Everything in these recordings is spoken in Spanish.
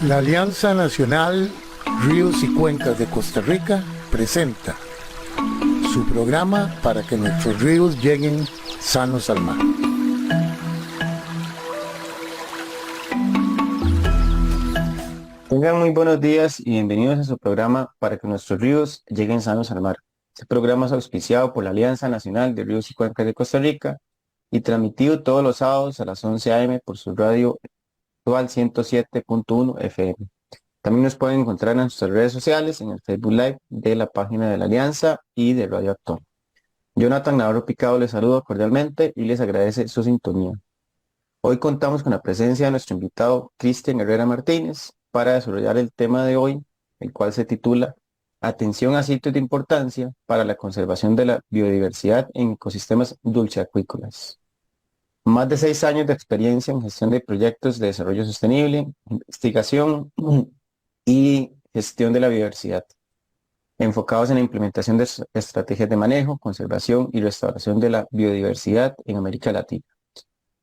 La Alianza Nacional Ríos y Cuencas de Costa Rica presenta su programa para que nuestros ríos lleguen sanos al mar. Tengan muy buenos días y bienvenidos a su programa para que nuestros ríos lleguen sanos al mar. Este programa es auspiciado por la Alianza Nacional de Ríos y Cuencas de Costa Rica y transmitido todos los sábados a las 11 a.m. por su radio actual 107.1 FM. También nos pueden encontrar en nuestras redes sociales, en el Facebook Live de la página de la Alianza y de Radio Actual. Jonathan Navarro Picado les saluda cordialmente y les agradece su sintonía. Hoy contamos con la presencia de nuestro invitado Cristian Herrera Martínez para desarrollar el tema de hoy, el cual se titula Atención a sitios de importancia para la conservación de la biodiversidad en ecosistemas dulceacuícolas. Más de 6 años de experiencia en gestión de proyectos de desarrollo sostenible, investigación y gestión de la biodiversidad, enfocados en la implementación de estrategias de manejo, conservación y restauración de la biodiversidad en América Latina.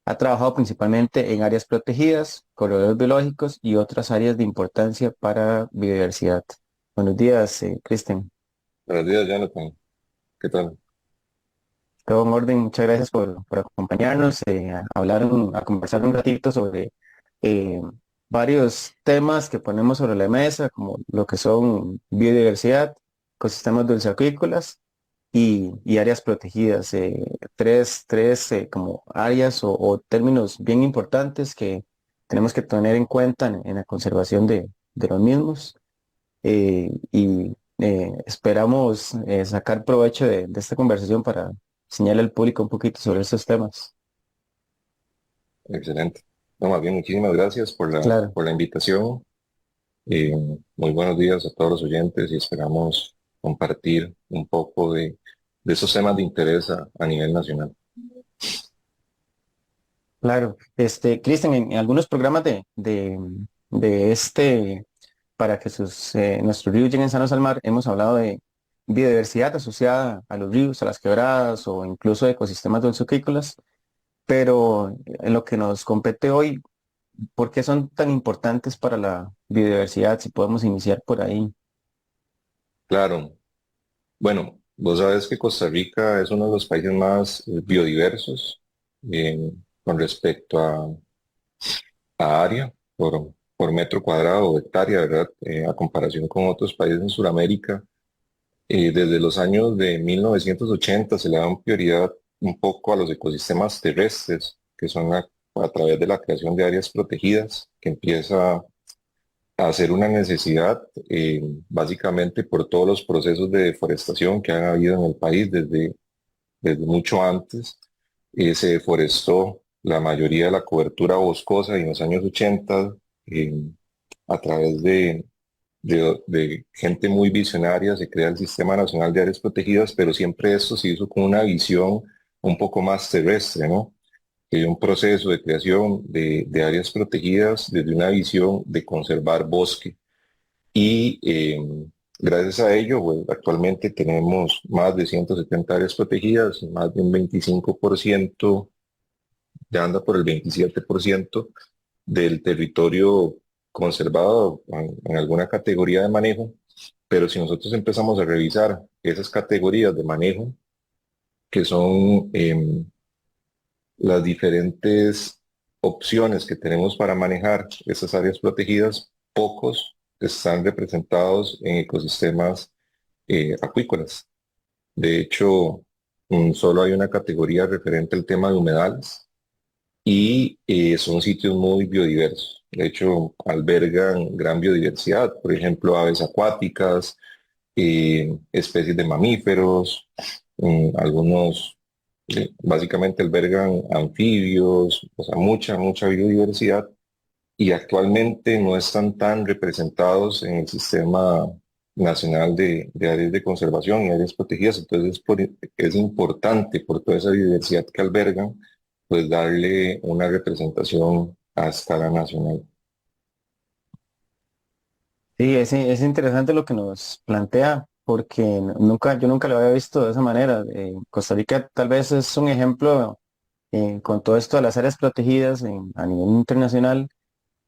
Ha trabajado principalmente en áreas protegidas, corredores biológicos y otras áreas de importancia para biodiversidad. Buenos días, Cristian. Buenos días, Jonathan. ¿Qué tal? Todo en orden. Muchas gracias por acompañarnos, a conversar un ratito sobre eh, varios temas que ponemos sobre la mesa, como lo que son biodiversidad, ecosistemas dulceacuícolas y áreas protegidas. Tres como áreas o términos bien importantes que tenemos que tener en cuenta en la conservación de los mismos. Esperamos sacar provecho de esta conversación para enseñarle al público un poquito sobre estos temas. Excelente. No, más bien, muchísimas gracias Claro. por la invitación. Eh, Muy buenos días a todos los oyentes y esperamos compartir un poco de esos temas de interés a nivel nacional. Claro, Cristian, en algunos programas para que nuestros ríos lleguen sanos al mar, hemos hablado de biodiversidad asociada a los ríos, a las quebradas o incluso de ecosistemas dulceacuícolas, pero en lo que nos compete hoy, ¿por qué son tan importantes para la biodiversidad? Si podemos iniciar por ahí. Claro. Bueno, vos sabés que Costa Rica es uno de los países más biodiversos con respecto a área por metro cuadrado o hectárea, ¿verdad? A comparación con otros países en Sudamérica. Desde los años de 1980 se le da prioridad un poco a los ecosistemas terrestres, que son a través de la creación de áreas protegidas, que empieza a ser una necesidad básicamente por todos los procesos de deforestación que han habido en el país desde mucho antes. Se deforestó la mayoría de la cobertura boscosa y en los años 80 eh, a través de gente muy visionaria, se crea el Sistema Nacional de Áreas Protegidas, pero siempre esto se hizo con una visión un poco más terrestre, ¿no? Que hay un proceso de creación de áreas protegidas desde una visión de conservar bosque. Y gracias a ello, pues, actualmente tenemos más de 170 áreas protegidas, más de un 25%, ya anda por el 27% del territorio conservado en alguna categoría de manejo, pero si nosotros empezamos a revisar esas categorías de manejo, que son las diferentes opciones que tenemos para manejar esas áreas protegidas, pocos están representados en ecosistemas acuícolas. De hecho, solo hay una categoría referente al tema de humedales y son sitios muy biodiversos. De hecho, albergan gran biodiversidad, por ejemplo, aves acuáticas, especies de mamíferos, algunos básicamente albergan anfibios, o sea, mucha biodiversidad y actualmente no están tan representados en el Sistema Nacional de Áreas de Conservación y Áreas Protegidas. Entonces, es importante por toda esa diversidad que albergan, pues darle una representación a escala nacional. Sí, es interesante lo que nos plantea, porque yo nunca lo había visto de esa manera. Costa Rica tal vez es un ejemplo con todo esto de las áreas protegidas a nivel internacional,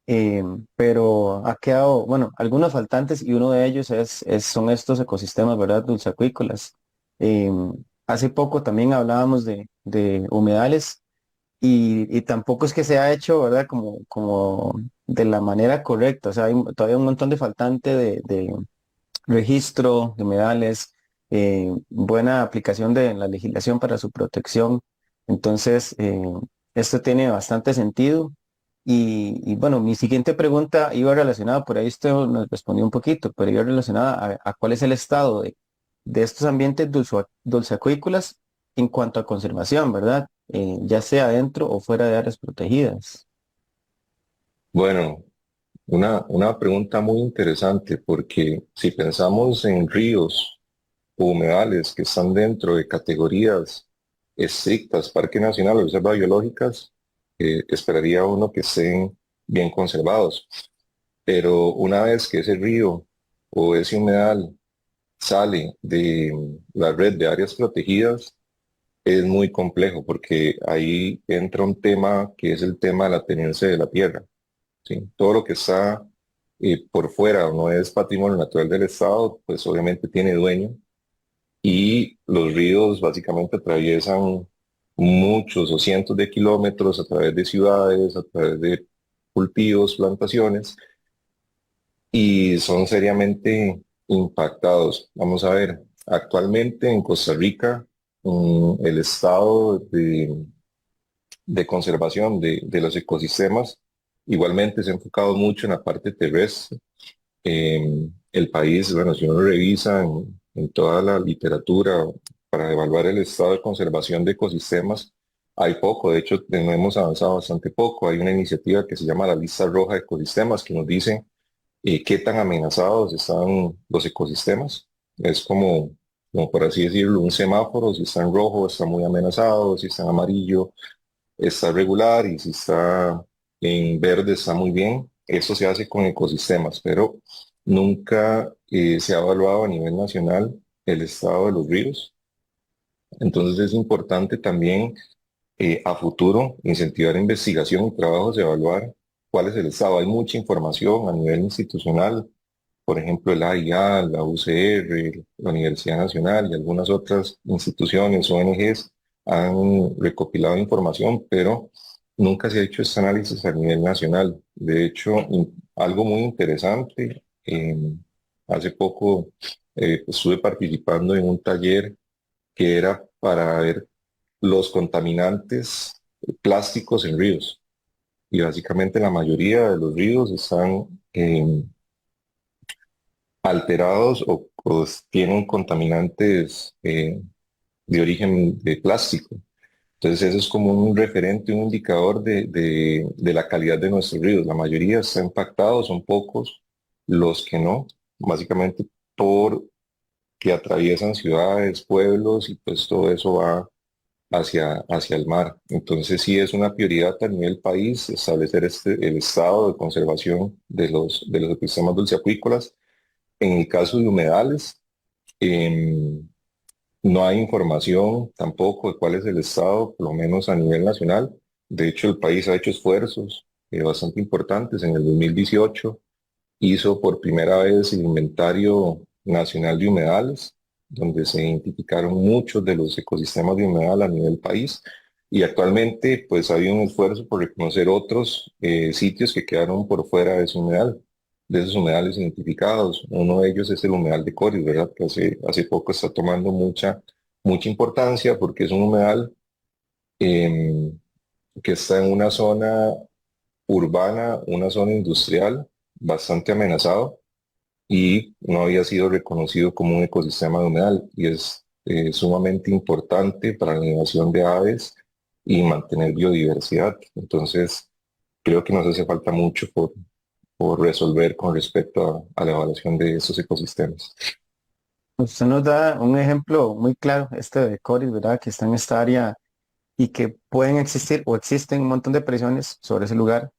eh, pero ha quedado, bueno, algunos faltantes y uno de ellos son estos ecosistemas, ¿verdad? Dulceacuícolas. Eh, Hace poco también hablábamos de humedales y tampoco es que se ha hecho, ¿verdad? Como de la manera correcta, o sea, hay todavía un montón de faltante de registro de humedales, buena aplicación de la legislación para su protección. Entonces, esto tiene bastante sentido. Y bueno, mi siguiente pregunta iba relacionada, por ahí usted nos respondió un poquito, pero iba relacionada a cuál es el estado de estos ambientes dulceacuícolas en cuanto a conservación, ¿verdad? Ya sea dentro o fuera de áreas protegidas. Bueno, una pregunta muy interesante porque si pensamos en ríos o humedales que están dentro de categorías estrictas, Parque Nacional o Reservas Biológicas, esperaría uno que estén bien conservados. Pero una vez que ese río o ese humedal sale de la red de áreas protegidas, es muy complejo porque ahí entra un tema que es el tema de la tenencia de la tierra. ¿Sí? Todo lo que está por fuera o no es patrimonio natural del Estado, pues obviamente tiene dueño y los ríos básicamente atraviesan muchos o cientos de kilómetros a través de ciudades, a través de cultivos, plantaciones y son seriamente impactados. Vamos a ver, actualmente en Costa Rica, el estado de conservación de los ecosistemas igualmente se ha enfocado mucho en la parte terrestre. El país, bueno, si uno revisa en toda la literatura para evaluar el estado de conservación de ecosistemas, hay poco, de hecho, no hemos avanzado bastante poco. Hay una iniciativa que se llama la Lista Roja de Ecosistemas que nos dice qué tan amenazados están los ecosistemas. Es como por así decirlo, un semáforo, si está en rojo está muy amenazado, si está en amarillo está regular y si está en verde está muy bien. Eso se hace con ecosistemas, pero nunca se ha evaluado a nivel nacional el estado de los ríos. Entonces es importante también a futuro incentivar investigación y trabajos de evaluar cuál es el estado. Hay mucha información a nivel institucional, por ejemplo, el AIA, la UCR, la Universidad Nacional y algunas otras instituciones, ONGs, han recopilado información, pero nunca se ha hecho este análisis a nivel nacional. De hecho, algo muy interesante, hace poco estuve participando en un taller que era para ver los contaminantes plásticos en ríos. Y básicamente la mayoría de los ríos están alterados o tienen contaminantes de origen de plástico. Entonces eso es como un referente, un indicador de la calidad de nuestros ríos. La mayoría está impactado, son pocos los que no, básicamente por que atraviesan ciudades, pueblos y pues todo eso va hacia el mar. Entonces sí es una prioridad a nivel país establecer el estado de conservación de los ecosistemas dulceacuícolas. En el caso de humedales, em, no hay información tampoco de cuál es el estado, por lo menos a nivel nacional. De hecho, el país ha hecho esfuerzos bastante importantes. En el 2018 hizo por primera vez el Inventario Nacional de Humedales, donde se identificaron muchos de los ecosistemas de humedal a nivel país. Y actualmente, pues, hay un esfuerzo por reconocer otros sitios que quedaron por fuera de ese humedal, de esos humedales identificados. Uno de ellos es el humedal de Coris, ¿verdad? Que hace poco está tomando mucha importancia porque es un humedal em, que está en una zona urbana, una zona industrial bastante amenazado y no había sido reconocido como un ecosistema de humedal y es sumamente importante para la innovación de aves y mantener biodiversidad. Entonces, creo que nos hace falta mucho por resolver con respecto a la evaluación de esos ecosistemas. Usted nos da un ejemplo muy claro, este de Coris, ¿verdad? Que está en esta área y que pueden existir o existen un montón de presiones sobre ese lugar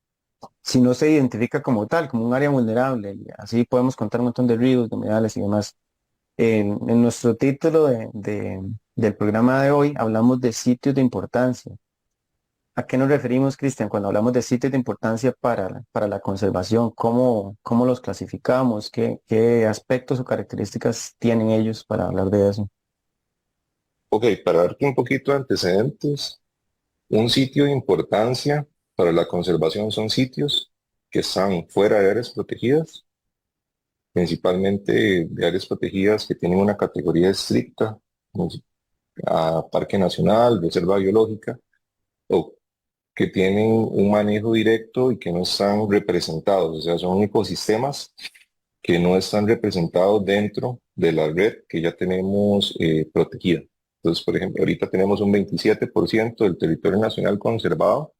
si no se identifica como tal, como un área vulnerable. Y así podemos contar un montón de ríos, de humedales y demás. En nuestro título del programa de hoy hablamos de sitios de importancia. ¿A qué nos referimos, Cristian, cuando hablamos de sitios de importancia para la conservación? ¿Cómo los clasificamos? ¿Qué aspectos o características tienen ellos para hablar de eso? Ok, para darte un poquito de antecedentes, un sitio de importancia para la conservación son sitios que están fuera de áreas protegidas, principalmente de áreas protegidas que tienen una categoría estricta, como a Parque Nacional, Reserva Biológica, o que tienen un manejo directo y que no están representados, o sea, son ecosistemas que no están representados dentro de la red que ya tenemos protegida. Entonces, por ejemplo, ahorita tenemos un 27% del territorio nacional conservado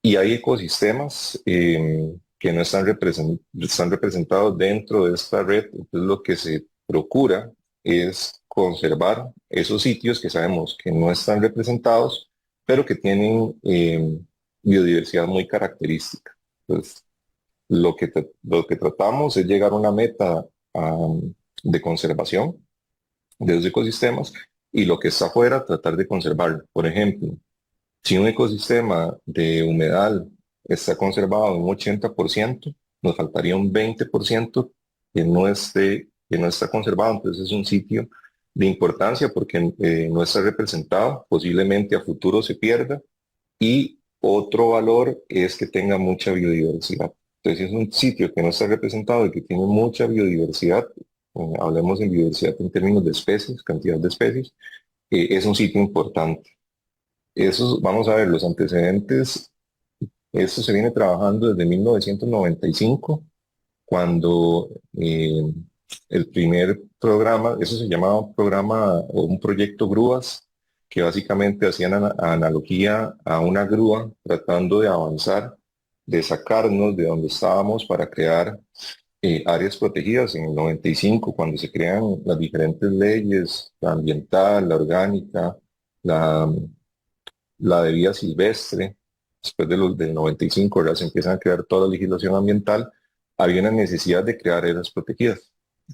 y hay ecosistemas que no están representados dentro de esta red. Entonces, lo que se procura es conservar esos sitios que sabemos que no están representados, pero que tienen biodiversidad muy característica. Entonces, lo que tratamos es llegar a una meta de conservación de los ecosistemas y lo que está afuera, tratar de conservarlo. Por ejemplo, si un ecosistema de humedal está conservado en un 80%, nos faltaría un 20% que no está conservado. Entonces es un sitio de importancia porque no está representado, posiblemente a futuro se pierda. Y otro valor es que tenga mucha biodiversidad. Entonces, si es un sitio que no está representado y que tiene mucha biodiversidad, hablemos de biodiversidad en términos de especies, cantidad de especies, es un sitio importante. Eso, vamos a ver, los antecedentes, esto se viene trabajando desde 1995, cuando el primer programa, eso se llamaba programa o un proyecto grúas, que básicamente hacían analogía a una grúa tratando de avanzar, de sacarnos de donde estábamos para crear áreas protegidas en el 95, cuando se crean las diferentes leyes, la ambiental, la orgánica, la, la de vida silvestre. Después del 95 ya se empiezan a crear toda la legislación ambiental, había una necesidad de crear áreas protegidas.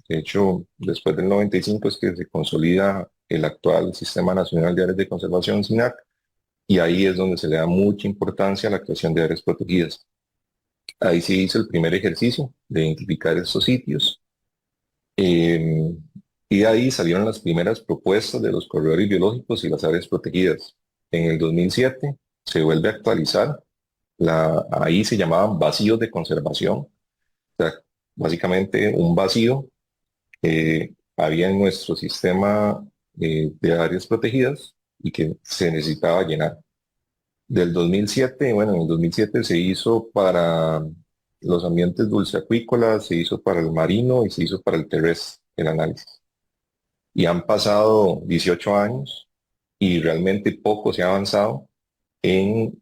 De hecho, después del 95 es que se consolida el actual Sistema Nacional de Áreas de Conservación, SINAC, y ahí es donde se le da mucha importancia a la creación de áreas protegidas. Ahí se hizo el primer ejercicio de identificar estos sitios, eh, y de ahí salieron las primeras propuestas de los corredores biológicos y las áreas protegidas. En el 2007 se vuelve a actualizar, ahí se llamaban vacíos de conservación, o sea, básicamente un vacío había en nuestro sistema de áreas protegidas y que se necesitaba llenar. Del 2007, bueno, en el 2007 se hizo para los ambientes dulceacuícolas, se hizo para el marino y se hizo para el terrestre, el análisis. Y han pasado 18 años y realmente poco se ha avanzado en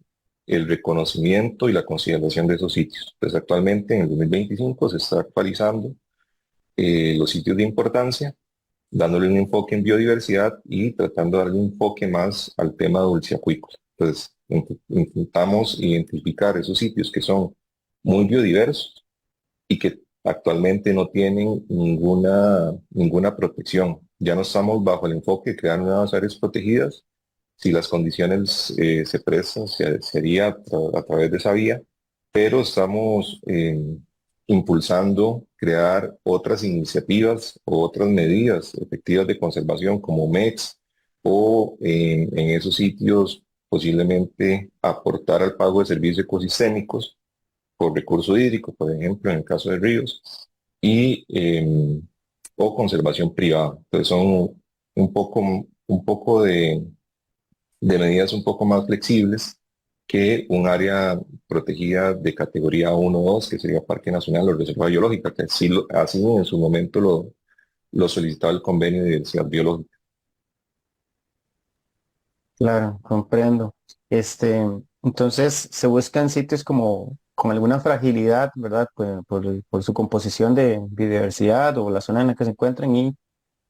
el reconocimiento y la consideración de esos sitios. Pues actualmente en el 2025 se está actualizando los sitios de importancia, dándole un enfoque en biodiversidad y tratando de darle un enfoque más al tema dulceacuícola. Entonces, intentamos identificar esos sitios que son muy biodiversos y que actualmente no tienen ninguna protección. Ya no estamos bajo el enfoque de crear nuevas áreas protegidas. Si las condiciones se prestan, sería a través de esa vía, pero estamos impulsando crear otras iniciativas o otras medidas efectivas de conservación como MEX o en esos sitios posiblemente aportar al pago de servicios ecosistémicos por recurso hídrico, por ejemplo, en el caso de ríos, y o conservación privada. Entonces son un poco de medidas un poco más flexibles que un área protegida de categoría 1 o 2, que sería Parque Nacional o Reserva Biológica, que así en su momento lo solicitaba el convenio de diversidad biológica. Claro, comprendo. Entonces se buscan sitios como con alguna fragilidad, ¿verdad? Por su composición de biodiversidad o la zona en la que se encuentran y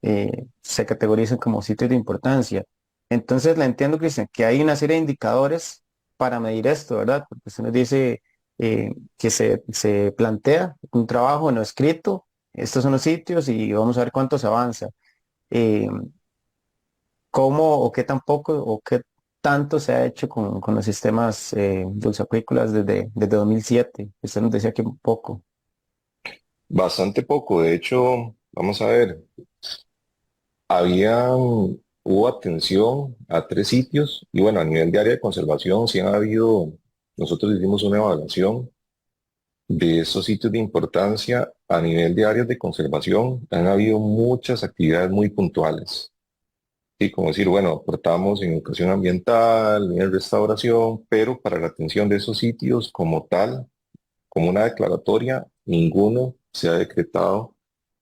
se categorizan como sitios de importancia. Entonces la entiendo, Cristian, que hay una serie de indicadores para medir esto, ¿verdad? Porque usted nos dice que se plantea un trabajo no escrito, estos son los sitios y vamos a ver cuánto se avanza. Eh, ¿Cómo o qué tampoco o qué tanto se ha hecho con los sistemas dulceacuícolas desde 2007? Usted nos decía que un poco. Bastante poco, de hecho, vamos a ver, hubo atención a 3 sitios y bueno, a nivel de área de conservación sí han habido, nosotros hicimos una evaluación de esos sitios de importancia a nivel de áreas de conservación, han habido muchas actividades muy puntuales. Y como decir, bueno, aportamos en educación ambiental, en restauración, pero para la atención de esos sitios como tal, como una declaratoria, ninguno se ha decretado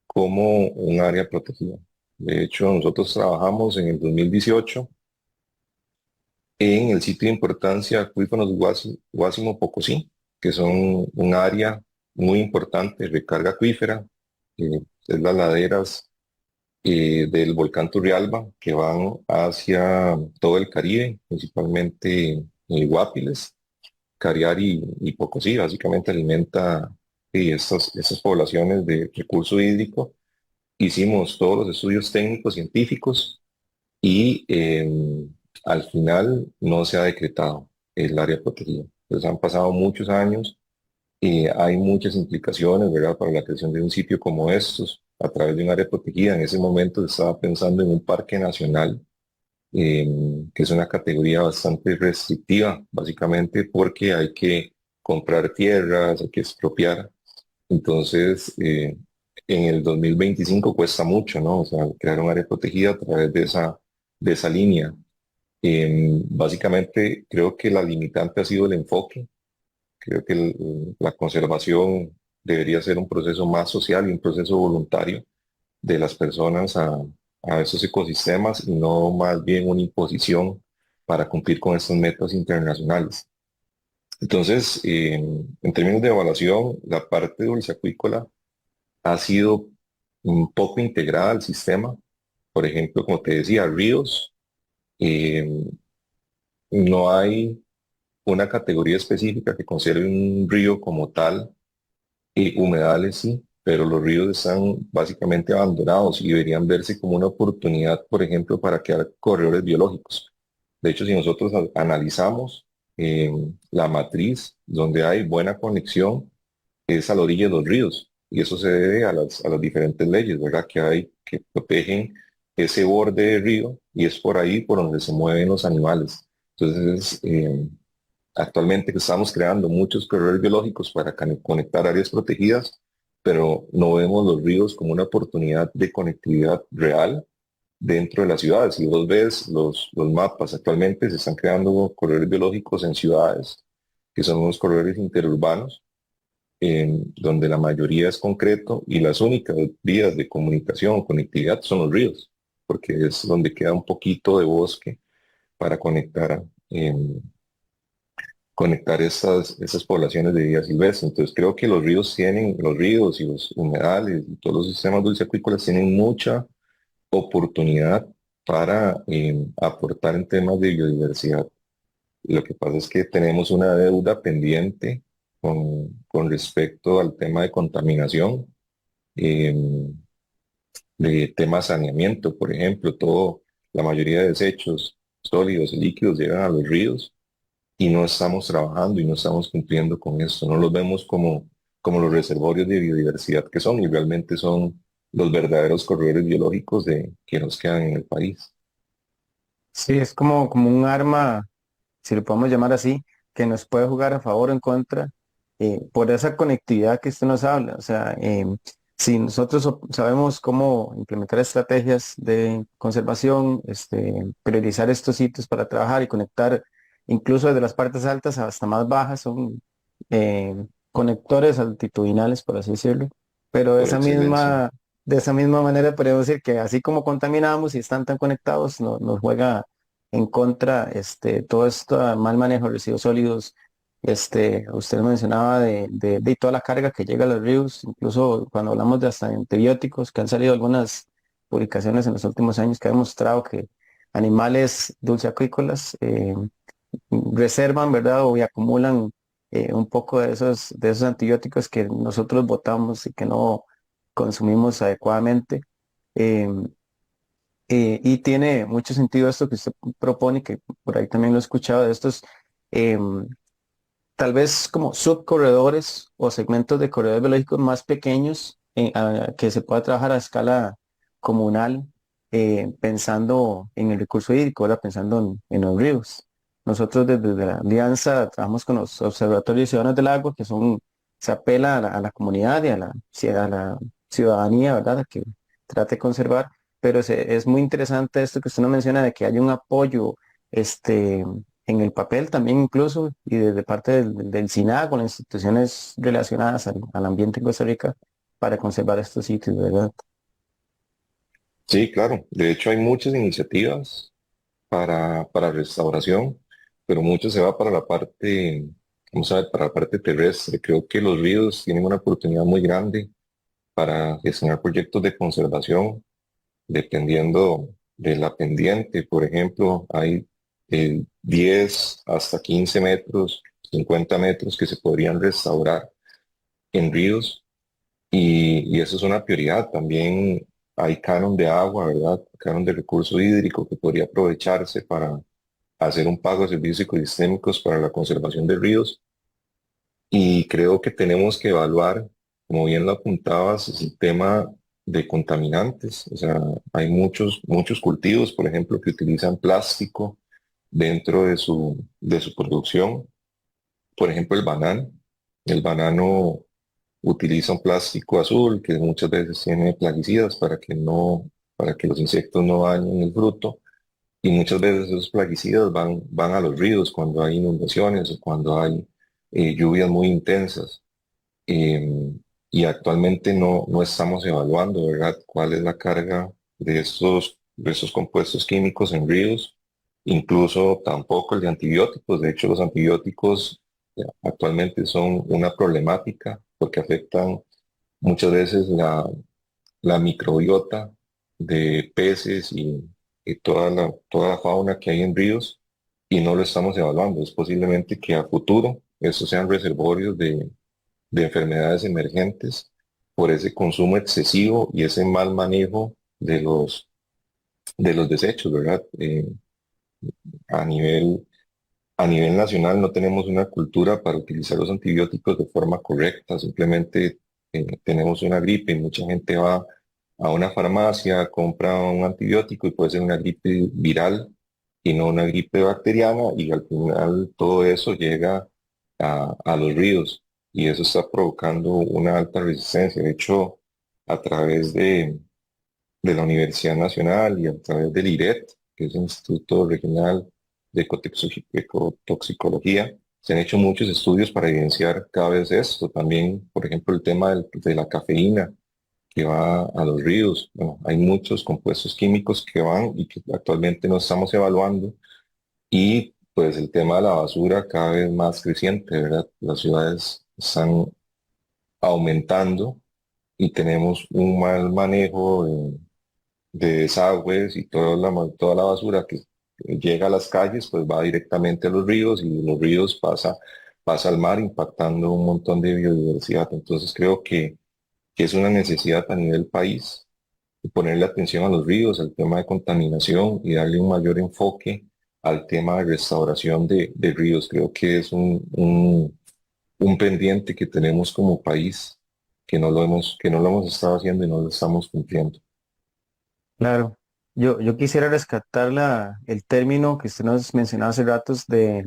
como un área protegida. De hecho, nosotros trabajamos en el 2018 en el sitio de importancia Acuíferos Guásimo Pocosí, que son un área muy importante de recarga acuífera, es las laderas del volcán Turrialba que van hacia todo el Caribe, principalmente Guapiles, Cariari y Pocosí, básicamente alimenta estas poblaciones de recurso hídrico. Hicimos todos los estudios técnicos científicos y al final no se ha decretado el área protegida. Entonces han pasado muchos años y hay muchas implicaciones, ¿verdad?, para la creación de un sitio como estos a través de un área protegida. En ese momento se estaba pensando en un parque nacional, que es una categoría bastante restrictiva, básicamente porque hay que comprar tierras, hay que expropiar. Entonces, en el 2025 cuesta mucho, ¿no? O sea, crear un área protegida a través de esa línea. Básicamente, creo que la limitante ha sido el enfoque. Creo que la conservación debería ser un proceso más social y un proceso voluntario de las personas a esos ecosistemas y no más bien una imposición para cumplir con estos metas internacionales. Entonces, en términos de evaluación, la parte dulceacuícola ha sido un poco integrada al sistema. Por ejemplo, como te decía, ríos, eh, no hay una categoría específica que considere un río como tal, y humedales sí, pero los ríos están básicamente abandonados y deberían verse como una oportunidad, por ejemplo, para crear corredores biológicos. De hecho, si nosotros analizamos eh, la matriz donde hay buena conexión, es a la orilla de los ríos. Y eso se debe a las diferentes leyes, ¿verdad?, que hay que protegen ese borde de río y es por ahí por donde se mueven los animales. Entonces, actualmente estamos creando muchos corredores biológicos para conectar áreas protegidas, pero no vemos los ríos como una oportunidad de conectividad real dentro de las ciudades. Si vos ves los mapas, actualmente se están creando corredores biológicos en ciudades, que son unos corredores interurbanos, en donde la mayoría es concreto y las únicas vías de comunicación o conectividad son los ríos, porque es donde queda un poquito de bosque para conectar estas poblaciones de vida silvestre. Entonces creo que los ríos y los humedales y todos los sistemas dulceacuícolas tienen mucha oportunidad para aportar en temas de biodiversidad. Lo que pasa es que tenemos una deuda pendiente con respecto al tema de contaminación, eh, de tema de saneamiento, por ejemplo, la mayoría de desechos sólidos y líquidos llegan a los ríos y no estamos trabajando y no estamos cumpliendo con esto. No los vemos como los reservorios de biodiversidad que son y realmente son los verdaderos corredores biológicos que nos quedan en el país. Sí, es como un arma, si lo podemos llamar así, que nos puede jugar a favor o en contra, por esa conectividad que usted nos habla. O sea, si nosotros sabemos cómo implementar estrategias de conservación, priorizar estos sitios para trabajar y conectar incluso desde las partes altas hasta más bajas, son eh, conectores altitudinales, por así decirlo. Pero Por excelencia. de esa misma manera podemos decir que así como contaminamos y están tan conectados, nos juega en contra todo este mal manejo de residuos sólidos. Usted mencionaba de toda la carga que llega a los ríos, incluso cuando hablamos de hasta antibióticos, que han salido algunas publicaciones en los últimos años que han demostrado que animales dulceacuícolas reservan, ¿verdad? O y acumulan un poco de esos antibióticos que nosotros botamos y que no consumimos adecuadamente. Em, Y tiene mucho sentido esto que usted propone, que por ahí también lo he escuchado, de estos em, tal vez como subcorredores o segmentos de corredores biológicos más pequeños que se pueda trabajar a escala comunal, pensando en el recurso hídrico, ¿verdad? Pensando en los ríos. Nosotros desde la Alianza trabajamos con los observatorios ciudadanos del agua, que son, se apela a la comunidad y a la ciudadanía, ¿verdad? A que trate de conservar, pero es muy interesante esto que usted nos menciona de que haya un apoyo, este, en el papel también incluso, y desde parte del SINAG con las instituciones relacionadas al ambiente en Costa Rica para conservar estos sitios, ¿verdad? Sí, claro. De hecho, hay muchas iniciativas para restauración, pero mucho se va para la parte, vamos a ver, para la parte terrestre. Creo que los ríos tienen una oportunidad muy grande para gestionar proyectos de conservación, dependiendo de la pendiente. Por ejemplo, hay 10 hasta 15 metros, 50 metros que se podrían restaurar en ríos y eso es una prioridad. También hay canon de agua, ¿verdad? Canon de recurso hídrico que podría aprovecharse para hacer un pago de servicios ecosistémicos para la conservación de ríos. Y creo que tenemos que evaluar, como bien lo apuntabas, es el tema de contaminantes. O sea, hay muchos cultivos, por ejemplo, que utilizan plástico dentro de su producción. Por ejemplo, el banano. El banano utiliza un plástico azul que muchas veces tiene plaguicidas para que los insectos no dañen el fruto. Y muchas veces esos plaguicidas van a los ríos cuando hay inundaciones o cuando hay lluvias muy intensas. Y actualmente no estamos evaluando, ¿verdad?, cuál es la carga de estos compuestos químicos en ríos, incluso tampoco el de antibióticos. De hecho, los antibióticos actualmente son una problemática porque afectan muchas veces la microbiota de peces y toda la fauna que hay en ríos y no lo estamos evaluando. Es posiblemente que a futuro estos sean reservorios de enfermedades emergentes por ese consumo excesivo y ese mal manejo de los desechos, ¿verdad? A nivel, a nivel nacional no tenemos una cultura para utilizar los antibióticos de forma correcta, simplemente tenemos una gripe y mucha gente va a una farmacia, compra un antibiótico y puede ser una gripe viral y no una gripe bacteriana y al final todo eso llega a los ríos y eso está provocando una alta resistencia. De hecho, a través de la Universidad Nacional y a través del IRET, que es el Instituto Regional de Ecotoxicología, se han hecho muchos estudios para evidenciar cada vez esto. También, por ejemplo, el tema de la cafeína que va a los ríos. Bueno, hay muchos compuestos químicos que van y que actualmente no estamos evaluando. Y pues el tema de la basura cada vez más creciente, ¿verdad? Las ciudades están aumentando y tenemos un mal manejo de desagües y toda la basura que llega a las calles, pues va directamente a los ríos y los ríos pasa al mar impactando un montón de biodiversidad. Entonces creo que es una necesidad a nivel país ponerle atención a los ríos, al tema de contaminación y darle un mayor enfoque al tema de restauración de ríos. Creo que es un pendiente que tenemos como país que no lo hemos estado haciendo y no lo estamos cumpliendo. Claro. Yo quisiera rescatar el término que usted nos mencionaba hace ratos de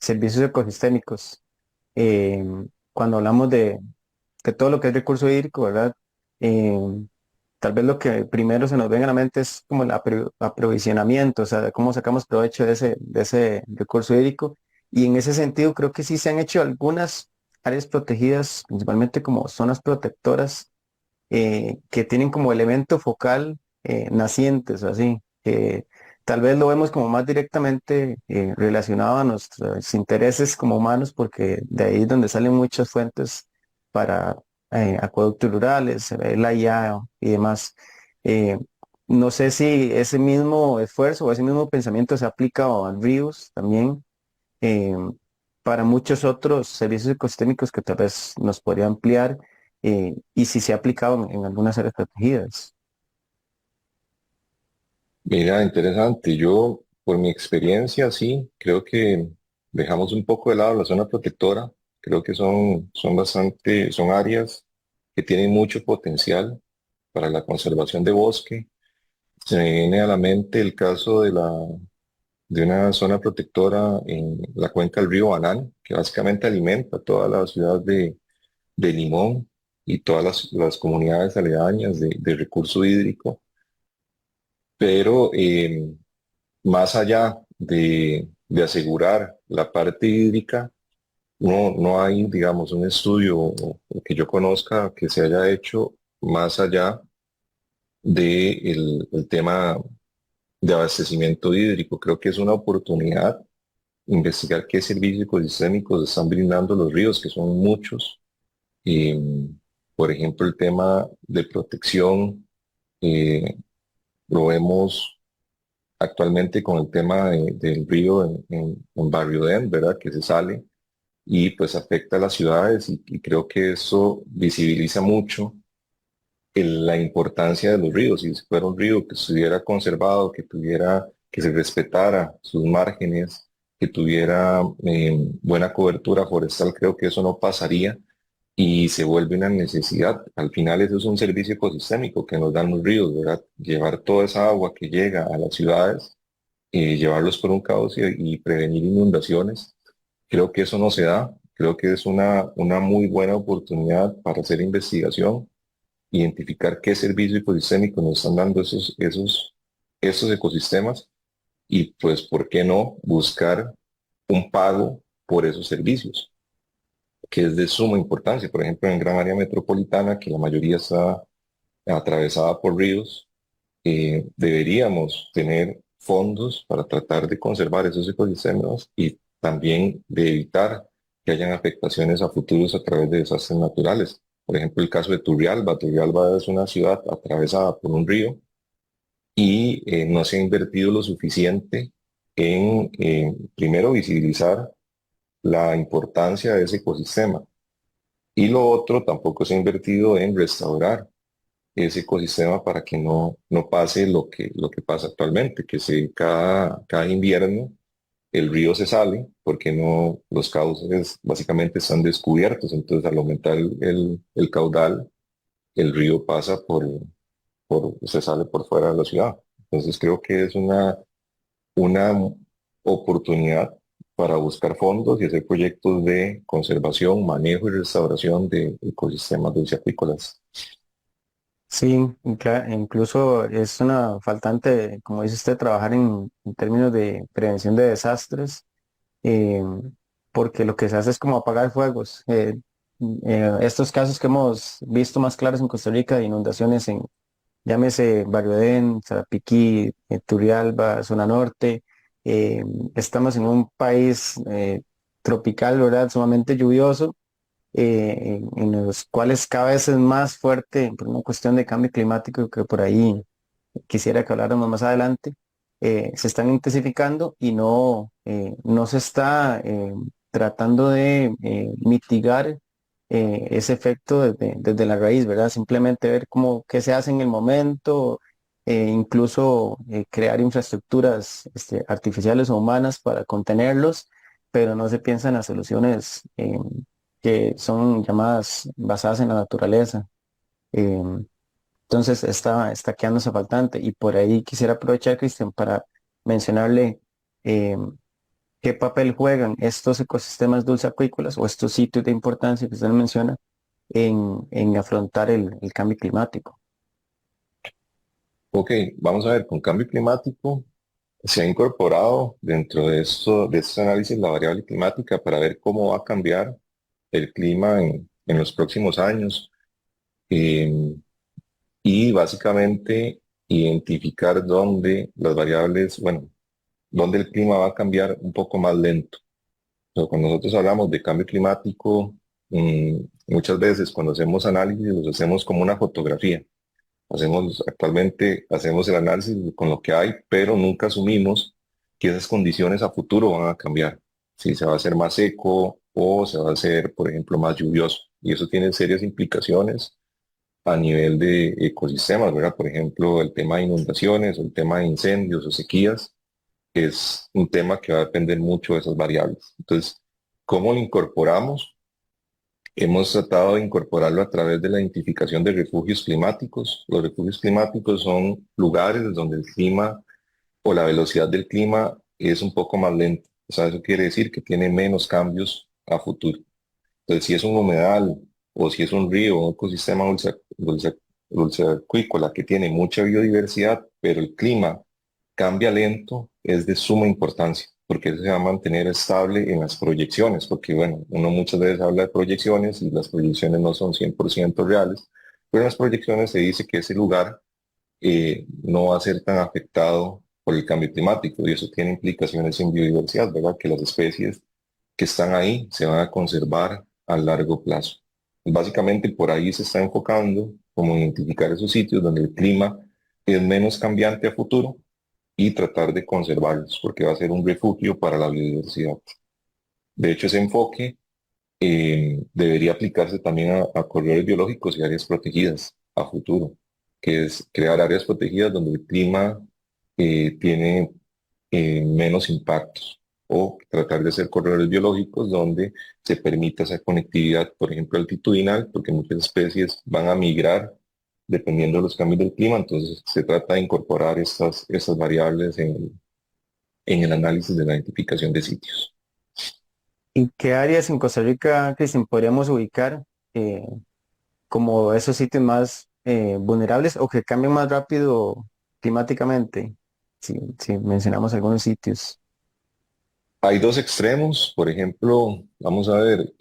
servicios ecosistémicos. Eh, Cuando hablamos de todo lo que es recurso hídrico, ¿verdad? Eh, Tal vez lo que primero se nos venga a la mente es como el aprovisionamiento, o sea, de cómo sacamos provecho de ese recurso hídrico. Y en ese sentido creo que sí se han hecho algunas áreas protegidas, principalmente como zonas protectoras, que tienen como elemento focal nacientes o así. Tal vez lo vemos como más directamente relacionado a nuestros intereses como humanos, porque de ahí es donde salen muchas fuentes para acueductos rurales, la IA y demás. Eh, no sé si ese mismo esfuerzo o ese mismo pensamiento se aplica a ríos también, eh, para muchos otros servicios ecosistémicos que tal vez nos podría ampliar, y si se ha aplicado en algunas áreas protegidas. Mira, interesante. Yo, por mi experiencia, sí, creo que dejamos un poco de lado la zona protectora. Creo que son áreas que tienen mucho potencial para la conservación de bosque. Se me viene a la mente el caso de una zona protectora en la cuenca del río Banán, que básicamente alimenta toda la ciudad de Limón y todas las comunidades aledañas de recurso hídrico. Pero más allá de asegurar la parte hídrica, no hay, digamos, un estudio o que yo conozca que se haya hecho más allá del tema de abastecimiento hídrico. Creo que es una oportunidad investigar qué servicios ecosistémicos están brindando los ríos, que son muchos. Y, por ejemplo, el tema de protección, eh, lo vemos actualmente con el tema del río en Barrio Den, ¿verdad? Que se sale y pues afecta a las ciudades y creo que eso visibiliza mucho la importancia de los ríos. Si fuera un río que estuviera conservado, que se respetara sus márgenes, que tuviera buena cobertura forestal, creo que eso no pasaría y se vuelve una necesidad. Al final eso es un servicio ecosistémico que nos dan los ríos, ¿verdad? Llevar toda esa agua que llega a las ciudades, llevarlos por un cauce y prevenir inundaciones. Creo que eso no se da. Creo que es una muy buena oportunidad para hacer investigación, identificar qué servicio ecosistémico nos están dando esos ecosistemas y pues, ¿por qué no buscar un pago por esos servicios? Que es de suma importancia. Por ejemplo, en gran área metropolitana, que la mayoría está atravesada por ríos, deberíamos tener fondos para tratar de conservar esos ecosistemas y también de evitar que hayan afectaciones a futuros a través de desastres naturales. Por ejemplo, el caso de Turrialba. Turrialba es una ciudad atravesada por un río y no se ha invertido lo suficiente en, primero, visibilizar la importancia de ese ecosistema. Y lo otro, tampoco se ha invertido en restaurar ese ecosistema para que no pase lo que pasa actualmente, que cada invierno el río se sale porque los cauces básicamente están descubiertos, entonces al aumentar el caudal, el río pasa se sale por fuera de la ciudad. Entonces creo que es una oportunidad para buscar fondos y hacer proyectos de conservación, manejo y restauración de ecosistemas dulceacuícolas. Sí, incluso es una faltante, como dice usted, trabajar en términos de prevención de desastres, eh, porque lo que se hace es como apagar fuegos. Estos casos que hemos visto más claros en Costa Rica de inundaciones en, llámese Barriodén, Sarapiquí, Turrialba, zona norte, eh, estamos en un país tropical, ¿verdad? Sumamente lluvioso, en los cuales cada vez es más fuerte por una cuestión de cambio climático que por ahí quisiera que habláramos más adelante, se están intensificando y no se está tratando de mitigar ese efecto desde la raíz, ¿verdad? Simplemente ver cómo qué se hace en el momento, incluso crear infraestructuras artificiales o humanas para contenerlos, pero no se piensa en las soluciones que son llamadas basadas en la naturaleza. Em, entonces está quedándose faltante y por ahí quisiera aprovechar, Cristian, para mencionarle eh, qué papel juegan estos ecosistemas dulceacuícolas o estos sitios de importancia que usted menciona en afrontar el cambio climático. Ok, vamos a ver, con cambio climático se ha incorporado dentro de este análisis la variable climática para ver cómo va a cambiar el clima en los próximos años, eh, y básicamente identificar dónde las variables, bueno, dónde el clima va a cambiar un poco más lento. Pero cuando nosotros hablamos de cambio climático, muchas veces cuando hacemos análisis los hacemos como una fotografía. Actualmente hacemos el análisis con lo que hay, pero nunca asumimos que esas condiciones a futuro van a cambiar. Si se va a hacer más seco o se va a hacer, por ejemplo, más lluvioso. Y eso tiene serias implicaciones a nivel de ecosistemas, ¿verdad? Por ejemplo, el tema de inundaciones o el tema de incendios o sequías es un tema que va a depender mucho de esas variables. Entonces, ¿cómo lo incorporamos? Hemos tratado de incorporarlo a través de la identificación de refugios climáticos. Los refugios climáticos son lugares donde el clima o la velocidad del clima es un poco más lenta. O sea, eso quiere decir que tiene menos cambios a futuro. Entonces, si es un humedal o si es un río, un ecosistema dulceacuícola que tiene mucha biodiversidad, pero el clima cambia lento, es de suma importancia, porque eso se va a mantener estable en las proyecciones, porque bueno, uno muchas veces habla de proyecciones y las proyecciones no son 100% reales, pero en las proyecciones se dice que ese lugar no va a ser tan afectado por el cambio climático y eso tiene implicaciones en biodiversidad, ¿verdad? Que las especies que están ahí se van a conservar a largo plazo. Básicamente por ahí se está enfocando como identificar esos sitios donde el clima es menos cambiante a futuro y tratar de conservarlos, porque va a ser un refugio para la biodiversidad. De hecho, ese enfoque debería aplicarse también a corredores biológicos y áreas protegidas a futuro, que es crear áreas protegidas donde el clima tiene menos impactos o tratar de hacer corredores biológicos donde se permita esa conectividad, por ejemplo, altitudinal, porque muchas especies van a migrar dependiendo de los cambios del clima, entonces se trata de incorporar estas variables en el análisis de la identificación de sitios. ¿Y qué áreas en Costa Rica, Cristian, podríamos ubicar eh, como esos sitios más vulnerables o que cambian más rápido climáticamente? Si mencionamos algunos sitios. Hay dos extremos, por ejemplo, vamos a ver,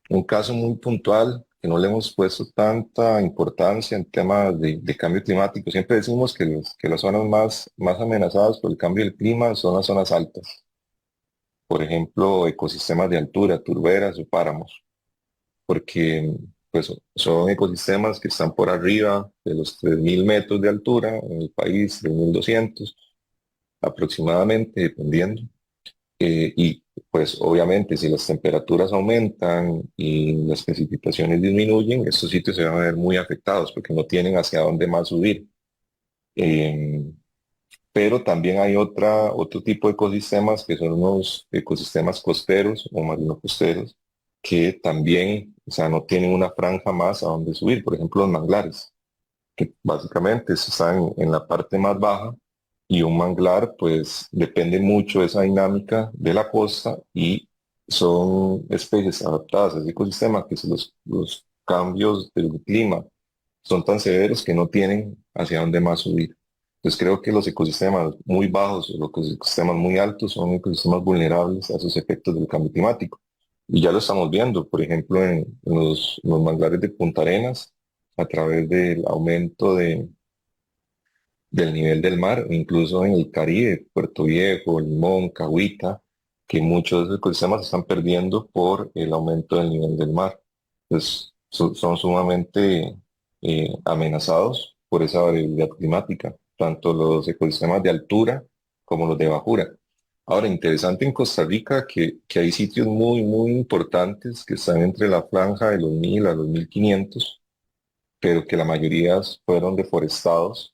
un caso muy puntual que no le hemos puesto tanta importancia en temas de cambio climático. Siempre decimos que las zonas más amenazadas por el cambio del clima son las zonas altas. Por ejemplo, ecosistemas de altura, turberas o páramos, porque pues, son ecosistemas que están por arriba de los 3.000 metros de altura en el país, 3.200 aproximadamente, dependiendo. Y pues obviamente si las temperaturas aumentan y las precipitaciones disminuyen, estos sitios se van a ver muy afectados porque no tienen hacia dónde más subir. Eh, pero también hay otro tipo de ecosistemas que son unos ecosistemas costeros o marino costeros que también, o sea, no tienen una franja más a donde subir. Por ejemplo, los manglares, que básicamente están en la parte más baja y un manglar pues depende mucho de esa dinámica de la costa y son especies adaptadas a ese ecosistema que si los cambios del clima son tan severos que no tienen hacia dónde más subir. Entonces creo que los ecosistemas muy bajos o los ecosistemas muy altos son ecosistemas vulnerables a esos efectos del cambio climático. Y ya lo estamos viendo, por ejemplo, en los manglares de Punta Arenas, a través del aumento del nivel del mar, incluso en el Caribe, Puerto Viejo, Limón, Cahuita, que muchos de esos ecosistemas se están perdiendo por el aumento del nivel del mar. Entonces, son sumamente amenazados por esa variabilidad climática, tanto los ecosistemas de altura como los de bajura. Ahora, interesante en Costa Rica que hay sitios muy importantes que están entre la franja de los 1.000 a los 1.500, pero que la mayoría fueron deforestados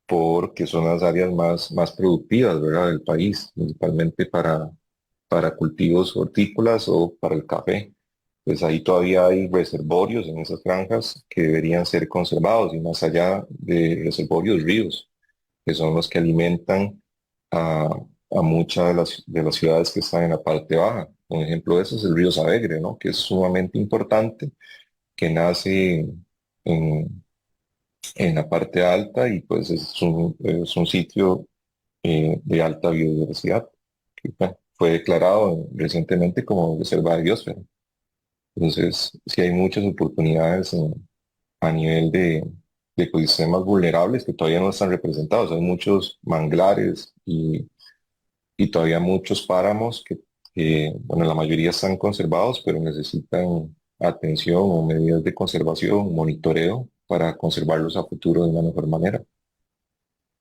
porque son las áreas más productivas, ¿verdad?, del país, principalmente para cultivos hortícolas o para el café. Pues ahí todavía hay reservorios en esas franjas que deberían ser conservados y más allá de reservorios, ríos, que son los que alimentan a, a muchas de las ciudades que están en la parte baja. Un ejemplo de eso es el río Savegre, ¿no?, que es sumamente importante, que nace en la parte alta y pues es un sitio de alta biodiversidad que bueno, fue declarado recientemente como reserva de biosfera. Entonces, sí hay muchas oportunidades a nivel de ecosistemas vulnerables que todavía no están representados. Hay muchos manglares y todavía muchos páramos bueno, la mayoría están conservados, pero necesitan atención o medidas de conservación, monitoreo para conservarlos a futuro de una mejor manera.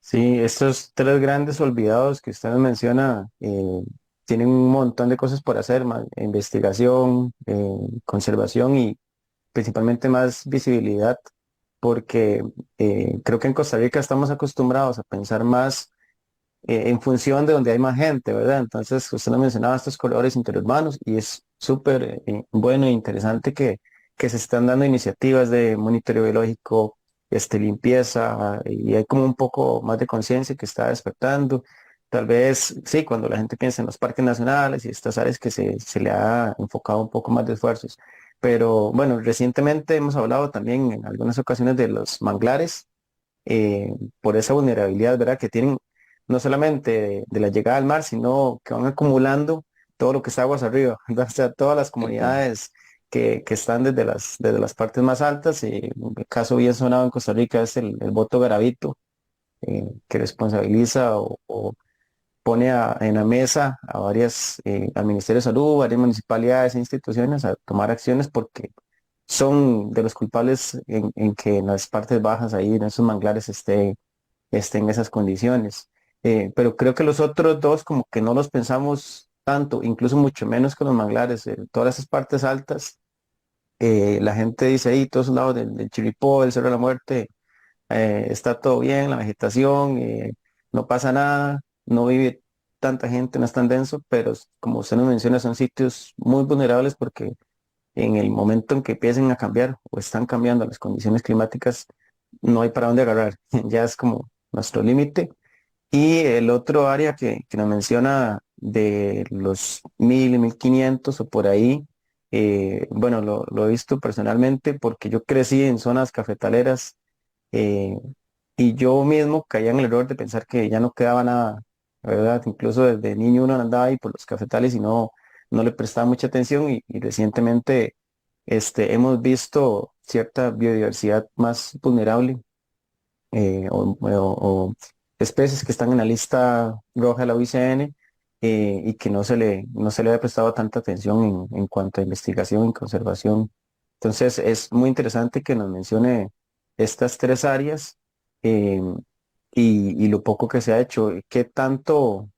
Sí, estos tres grandes olvidados que usted nos menciona tienen un montón de cosas por hacer, investigación, conservación y principalmente más visibilidad, porque creo que en Costa Rica estamos acostumbrados a pensar más en función de donde hay más gente, ¿verdad? Entonces, usted nos mencionaba estos corredores interurbanos y es súper bueno e interesante que se están dando iniciativas de monitoreo biológico, limpieza, y hay como un poco más de conciencia que está despertando. Tal vez, sí, cuando la gente piensa en los parques nacionales y estas áreas que se le ha enfocado un poco más de esfuerzos. Pero bueno, recientemente hemos hablado también en algunas ocasiones de los manglares, por esa vulnerabilidad, ¿verdad? Que tienen no solamente de la llegada al mar, sino que van acumulando todo lo que está aguas arriba, ¿verdad? O sea, todas las Ujú. comunidades que están desde las partes más altas. El caso bien sonado en Costa Rica es el Voto Garavito, que responsabiliza o pone en la mesa a varias, al Ministerio de Salud, varias municipalidades e instituciones a tomar acciones porque son de los culpables en que en las partes bajas ahí, en esos manglares, estén en esas condiciones. Pero creo que los otros dos como que no los pensamos tanto, incluso mucho menos que los manglares. Todas esas partes altas, la gente dice ahí, todos lados del Chirripó, del Cerro de la Muerte, está todo bien, la vegetación, no pasa nada, no vive tanta gente, no es tan denso, pero como usted nos menciona, son sitios muy vulnerables porque en el momento en que empiecen a cambiar o están cambiando las condiciones climáticas, no hay para dónde agarrar, ya es como nuestro límite. Y el otro área que nos menciona de los 1.000, 1.500 o por ahí, bueno, lo he visto personalmente porque yo crecí en zonas cafetaleras, eh, y yo mismo caía en el error de pensar que ya no quedaba nada, ¿verdad? Incluso desde niño uno andaba ahí por los cafetales y no le prestaba mucha atención y recientemente hemos visto cierta biodiversidad más vulnerable, o especies que están en la lista roja de la UICN, y que no se le ha prestado tanta atención en cuanto a investigación y conservación. Entonces es muy interesante que nos mencione estas tres áreas, eh, y lo poco que se ha hecho. Eh, qué tanto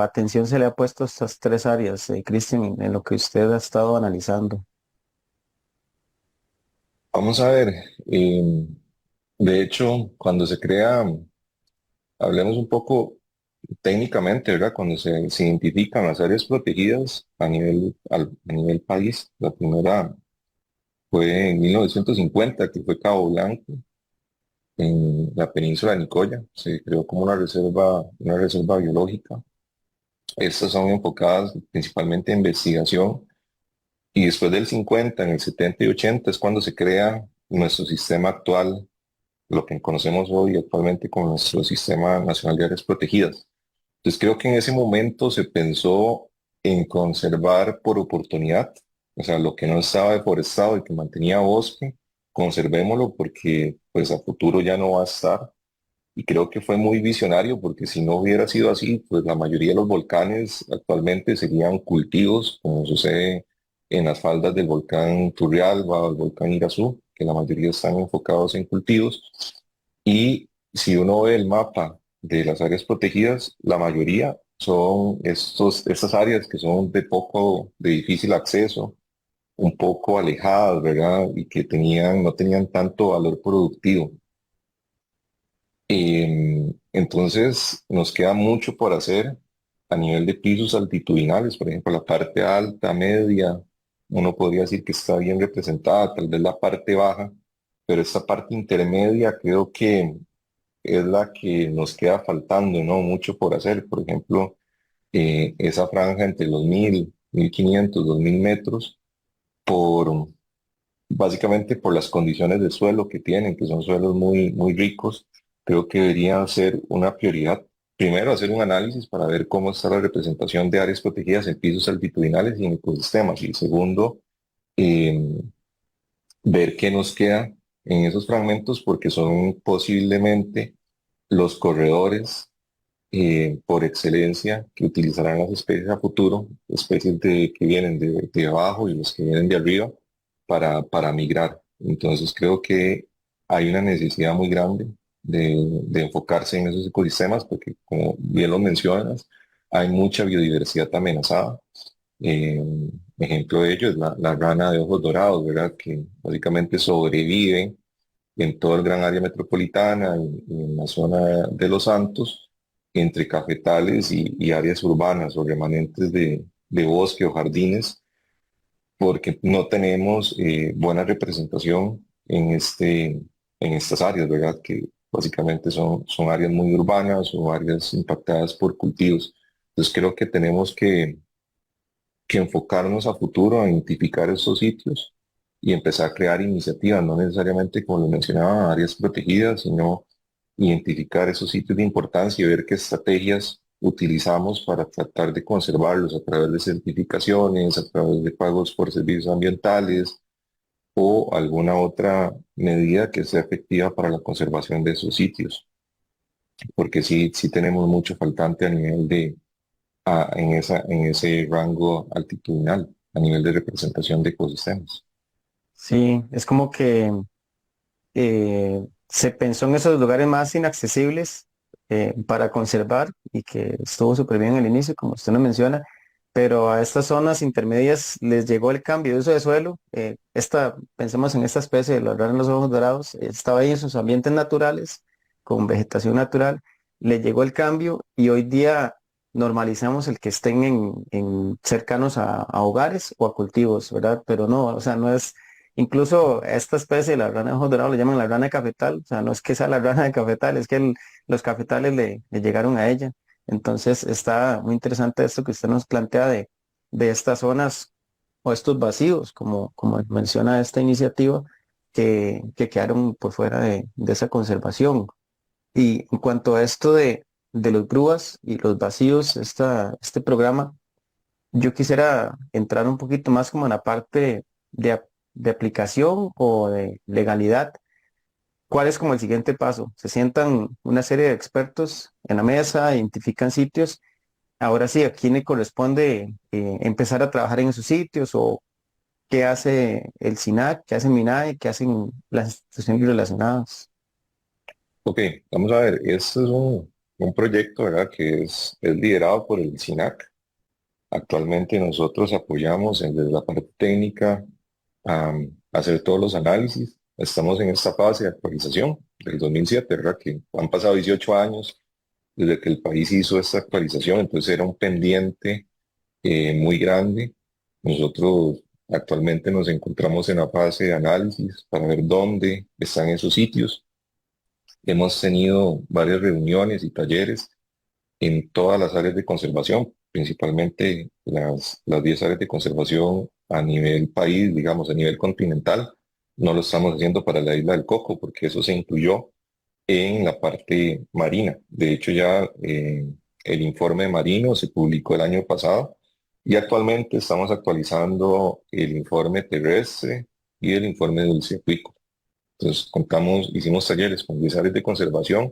atención se le ha puesto a estas tres áreas, Cristian, en lo que usted ha estado analizando? Vamos a ver, de hecho, cuando se crea, hablemos un poco técnicamente, ¿verdad? Cuando se identifican las áreas protegidas a nivel país, la primera fue en 1950, que fue Cabo Blanco, en la península de Nicoya. Se creó como una reserva biológica. Estas son enfocadas principalmente en investigación. Y después del 50, en el 70 y 80 es cuando se crea nuestro sistema actual, lo que conocemos hoy actualmente como nuestro Sistema Nacional de Áreas Protegidas. Entonces creo que en ese momento se pensó en conservar por oportunidad, o sea, lo que no estaba deforestado y que mantenía bosque, conservémoslo porque pues a futuro ya no va a estar. Y creo que fue muy visionario porque si no hubiera sido así, pues la mayoría de los volcanes actualmente serían cultivos, como sucede en las faldas del volcán Turrialba o el volcán Irazú, que la mayoría están enfocados en cultivos. Y si uno ve el mapa de las áreas protegidas, la mayoría son estas áreas que son de difícil acceso, un poco alejadas, ¿verdad? Y que no tenían tanto valor productivo. Entonces, nos queda mucho por hacer a nivel de pisos altitudinales, por ejemplo, la parte alta, media, uno podría decir que está bien representada, tal vez la parte baja, pero esta parte intermedia creo que es la que nos queda faltando, ¿no? Mucho por hacer. Por ejemplo, esa franja entre los 1.000, 1.500, 2.000 metros, por, básicamente por las condiciones de suelo que tienen, que son suelos muy, muy ricos, creo que debería ser una prioridad. Primero, hacer un análisis para ver cómo está la representación de áreas protegidas en pisos altitudinales y en ecosistemas. Y segundo, eh, ver qué nos queda en esos fragmentos, porque son posiblemente los corredores por excelencia que utilizarán las especies a futuro, especies que vienen de abajo y los que vienen de arriba para migrar. Entonces creo que hay una necesidad muy grande de enfocarse en esos ecosistemas porque, como bien lo mencionas, hay mucha biodiversidad amenazada. eh, Ejemplo de ello es la rana de ojos dorados, ¿verdad? Que básicamente sobrevive en todo el gran área metropolitana y en la zona de Los Santos, entre cafetales y áreas urbanas o remanentes de bosque o jardines, porque no tenemos buena representación en estas áreas, ¿verdad? Que básicamente son áreas muy urbanas o áreas impactadas por cultivos. Entonces creo que tenemos que enfocarnos a futuro a identificar esos sitios y empezar a crear iniciativas, no necesariamente, como lo mencionaba, áreas protegidas, sino identificar esos sitios de importancia y ver qué estrategias utilizamos para tratar de conservarlos a través de certificaciones, a través de pagos por servicios ambientales o alguna otra medida que sea efectiva para la conservación de esos sitios, porque sí tenemos mucho faltante a nivel en ese rango altitudinal, a nivel de representación de ecosistemas. Sí, es como que se pensó en esos lugares más inaccesibles para conservar y que estuvo súper bien al inicio, como usted nos menciona, pero a estas zonas intermedias les llegó el cambio de uso de suelo. Pensemos en esta especie de los raros en los ojos dorados, estaba ahí en sus ambientes naturales, con vegetación natural, le llegó el cambio y hoy día normalizamos el que estén en cercanos a hogares o a cultivos, ¿verdad? Pero no, o sea, no es. Incluso esta especie, la rana de ojos dorados, le llaman la rana de cafetal. O sea, no es que sea la rana de cafetal, es que los cafetales le llegaron a ella. Entonces está muy interesante esto que usted nos plantea de estas zonas o estos vacíos, como menciona esta iniciativa, que quedaron por fuera de esa conservación. Y en cuanto a esto de los grúas y los vacíos, este programa, yo quisiera entrar un poquito más como en la parte de aplicación o de legalidad. ¿Cuál es como el siguiente paso? Se sientan una serie de expertos en la mesa, identifican sitios. Ahora sí, ¿a quién le corresponde empezar a trabajar en esos sitios? ¿O qué hace el SINAC, qué hace MINAE, qué hacen las instituciones relacionadas? Ok, vamos a ver, este es un proyecto, ¿verdad? Que es liderado por el SINAC. Actualmente nosotros apoyamos desde la parte técnica a hacer todos los análisis. Estamos en esta fase de actualización del 2007, ¿verdad? Que han pasado 18 años desde que el país hizo esta actualización, entonces era un pendiente muy grande. Nosotros actualmente nos encontramos en la fase de análisis para ver dónde están esos sitios. Hemos tenido varias reuniones y talleres en todas las áreas de conservación, principalmente las 10 áreas de conservación a nivel país, digamos, a nivel continental. No lo estamos haciendo para la isla del Coco porque eso se incluyó en la parte marina. De hecho, ya el informe marino se publicó el año pasado y actualmente estamos actualizando el informe terrestre y el informe dulce acuícola. Entonces, hicimos talleres con 10 áreas de conservación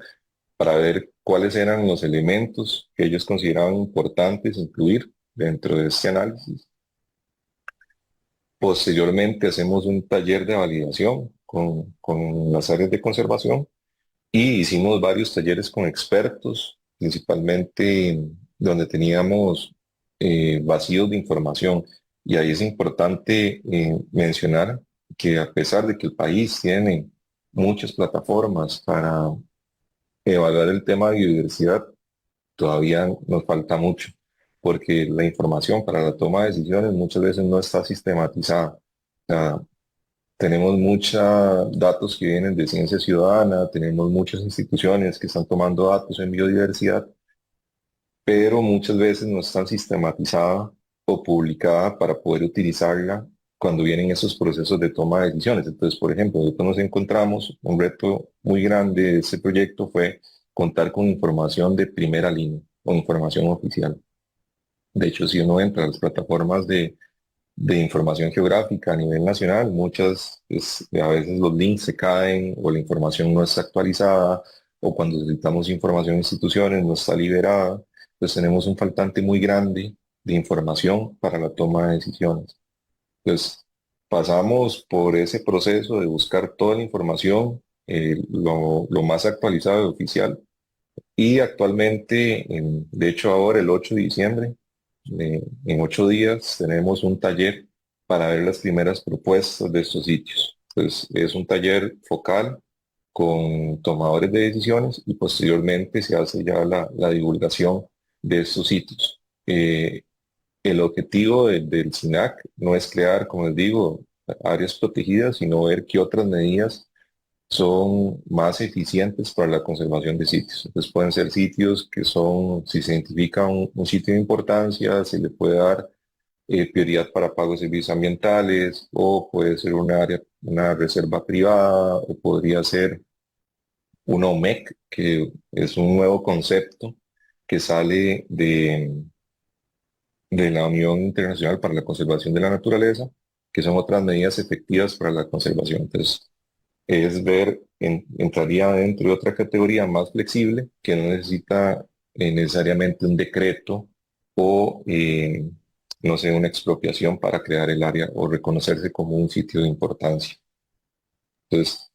para ver cuáles eran los elementos que ellos consideraban importantes incluir dentro de este análisis. Posteriormente hacemos un taller de validación con las áreas de conservación y hicimos varios talleres con expertos, principalmente donde teníamos vacíos de información. Y ahí es importante mencionar que a pesar de que el país tiene muchas plataformas para evaluar el tema de biodiversidad, todavía nos falta mucho, porque la información para la toma de decisiones muchas veces no está sistematizada. O sea, tenemos muchos datos que vienen de ciencia ciudadana, tenemos muchas instituciones que están tomando datos en biodiversidad, pero muchas veces no están sistematizadas o publicadas para poder utilizarla cuando vienen esos procesos de toma de decisiones. Entonces, por ejemplo, nosotros nos encontramos, un reto muy grande de este proyecto fue contar con información de primera línea o información oficial. De hecho, si uno entra a las plataformas de información geográfica a nivel nacional, a veces los links se caen o la información no está actualizada o cuando necesitamos información de instituciones no está liberada. Entonces tenemos un faltante muy grande de información para la toma de decisiones. Entonces pasamos por ese proceso de buscar toda la información, lo más actualizado y oficial. Y actualmente, de hecho ahora el 8 de diciembre, En 8 días tenemos un taller para ver las primeras propuestas de estos sitios. Entonces, es un taller focal con tomadores de decisiones y posteriormente se hace ya la divulgación de estos sitios. El objetivo del SINAC no es crear, como les digo, áreas protegidas, sino ver qué otras medidas son más eficientes para la conservación de sitios. Entonces pueden ser sitios que son, si se identifica un sitio de importancia, se le puede dar prioridad para pago de servicios ambientales, o puede ser un área, una reserva privada, o podría ser una OMEC, que es un nuevo concepto que sale de la Unión Internacional para la Conservación de la Naturaleza, que son otras medidas efectivas para la conservación. Entonces, es ver, entraría dentro de otra categoría más flexible, que no necesita necesariamente un decreto o, no sé, una expropiación para crear el área o reconocerse como un sitio de importancia. Entonces,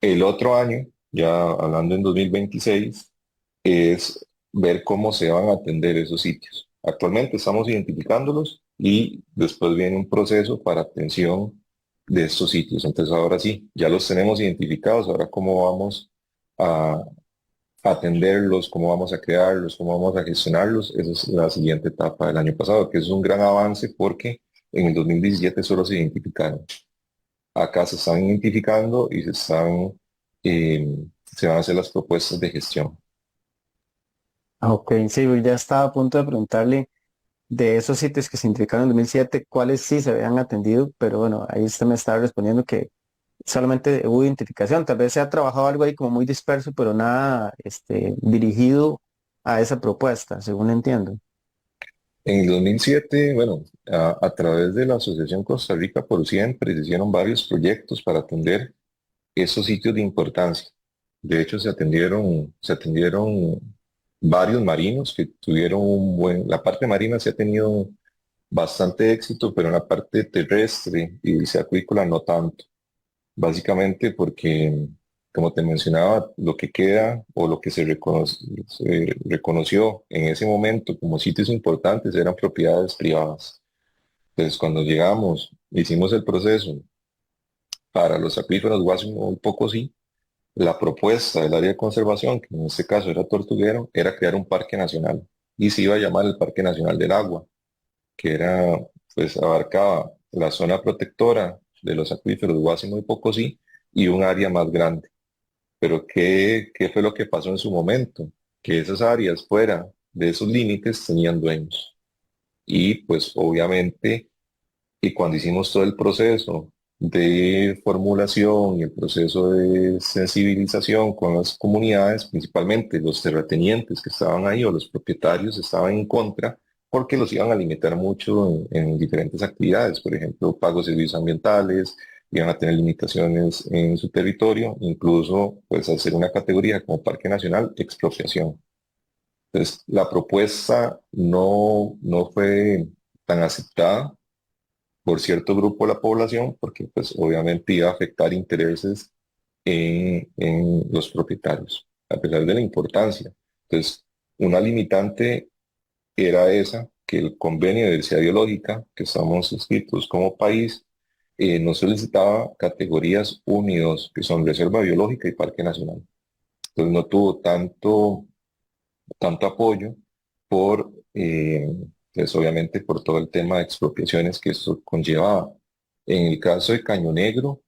el otro año, ya hablando en 2026, es ver cómo se van a atender esos sitios. Actualmente estamos identificándolos y después viene un proceso para atención de estos sitios. Entonces ahora sí, ya los tenemos identificados, ahora cómo vamos a atenderlos, cómo vamos a crearlos, cómo vamos a gestionarlos. Esa es la siguiente etapa del año pasado, que es un gran avance porque en el 2017 solo se identificaron. Acá se están identificando y eh, se van a hacer las propuestas de gestión. Ok, sí, ya estaba a punto de preguntarle de esos sitios que se identificaron en 2007, cuáles sí se habían atendido, pero bueno, ahí usted me estaba respondiendo que solamente hubo identificación, tal vez se ha trabajado algo ahí como muy disperso, pero nada dirigido a esa propuesta, según entiendo. En el 2007, bueno, a través de la Asociación Costa Rica por Siempre se hicieron varios proyectos para atender esos sitios de importancia. De hecho, se atendieron varios marinos que tuvieron la parte marina se ha tenido bastante éxito, pero en la parte terrestre y acuícola no tanto. Básicamente porque, como te mencionaba, lo que queda o lo que se reconoció en ese momento como sitios importantes eran propiedades privadas. Entonces, cuando llegamos, hicimos el proceso para los acuíferos Guásimo y Pocosí. La propuesta del área de conservación, que en este caso era Tortuguero, era crear un parque nacional y se iba a llamar el Parque Nacional del Agua, que era, pues abarcaba la zona protectora de los acuíferos Guásimo y Pocosí y un área más grande. Pero ¿qué fue lo que pasó en su momento? Que esas áreas fuera de esos límites tenían dueños. Y pues obviamente, y cuando hicimos todo el proceso de formulación y el proceso de sensibilización con las comunidades, principalmente los terratenientes que estaban ahí o los propietarios estaban en contra porque los iban a limitar mucho en diferentes actividades, por ejemplo, pagos de servicios ambientales, iban a tener limitaciones en su territorio, incluso pues hacer una categoría como Parque Nacional, expropiación. Entonces, la propuesta no fue tan aceptada por cierto grupo de la población, porque pues obviamente iba a afectar intereses en los propietarios, a pesar de la importancia. Entonces, una limitante era esa, que el convenio de diversidad biológica, que estamos inscritos como país, nos solicitaba categorías 1 y 2, que son reserva biológica y parque nacional. Entonces no tuvo tanto apoyo por, pues obviamente por todo el tema de expropiaciones que esto conllevaba. En el caso de Caño Negro,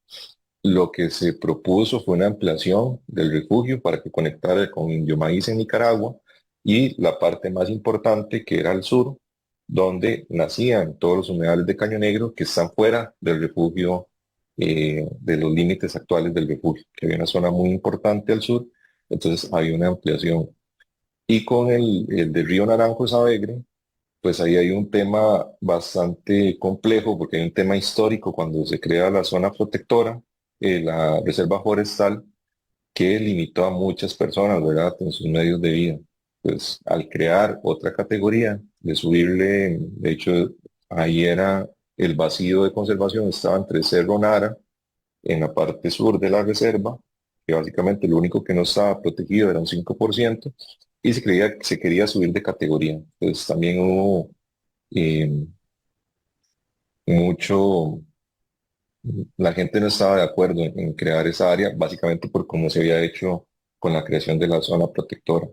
lo que se propuso fue una ampliación del refugio para que conectara con Indio Maíz en Nicaragua y la parte más importante que era el sur, donde nacían todos los humedales de Caño Negro que están fuera del refugio, de los límites actuales del refugio, que había una zona muy importante al sur, entonces había una ampliación. Y con el de Río Naranjo Savegre, pues ahí hay un tema bastante complejo porque hay un tema histórico cuando se crea la zona protectora, la reserva forestal, que limitó a muchas personas, ¿verdad?, en sus medios de vida. Pues al crear otra categoría, de subirle, de hecho, ahí era el vacío de conservación, estaba entre Cerro Nara, en la parte sur de la reserva, que básicamente lo único que no estaba protegido era un 5%, y se quería subir de categoría. Entonces también hubo eh, mucho, la gente no estaba de acuerdo en crear esa área, básicamente por cómo se había hecho con la creación de la zona protectora.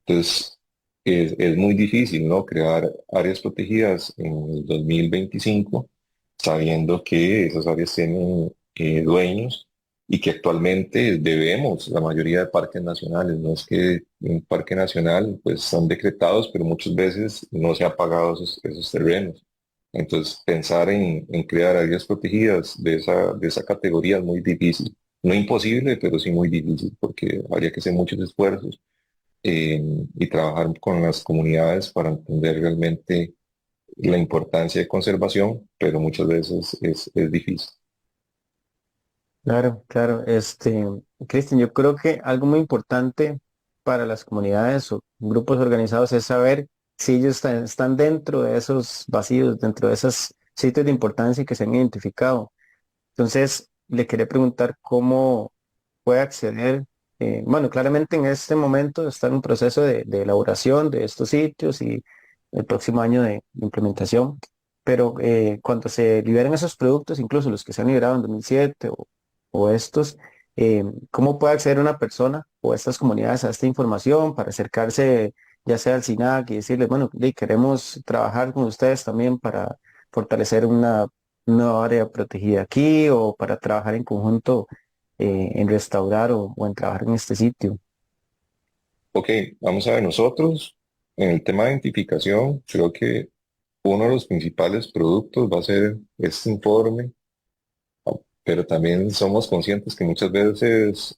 Entonces, es muy difícil, ¿no? Crear áreas protegidas en el 2025, sabiendo que esas áreas tienen dueños y que actualmente debemos la mayoría de parques nacionales. No es que un parque nacional, pues son decretados, pero muchas veces no se han pagado esos terrenos. Entonces, pensar en crear áreas protegidas de esa categoría es muy difícil. No imposible, pero sí muy difícil, porque habría que hacer muchos esfuerzos eh, y trabajar con las comunidades para entender realmente la importancia de conservación, pero muchas veces es difícil. Claro, claro. Cristian, yo creo que algo muy importante para las comunidades o grupos organizados es saber si ellos están dentro de esos vacíos, dentro de esos sitios de importancia que se han identificado. Entonces, le quería preguntar cómo puede acceder. Bueno, claramente en este momento está en un proceso de elaboración de estos sitios y el próximo año de implementación, pero cuando se liberen esos productos, incluso los que se han liberado en 2007 o estos, ¿cómo puede acceder una persona o estas comunidades a esta información para acercarse ya sea al SINAC y decirles, bueno, queremos trabajar con ustedes también para fortalecer una área protegida aquí o para trabajar en conjunto en restaurar o en trabajar en este sitio? Ok, vamos a ver, nosotros en el tema de identificación, creo que uno de los principales productos va a ser este informe, pero también somos conscientes que muchas veces,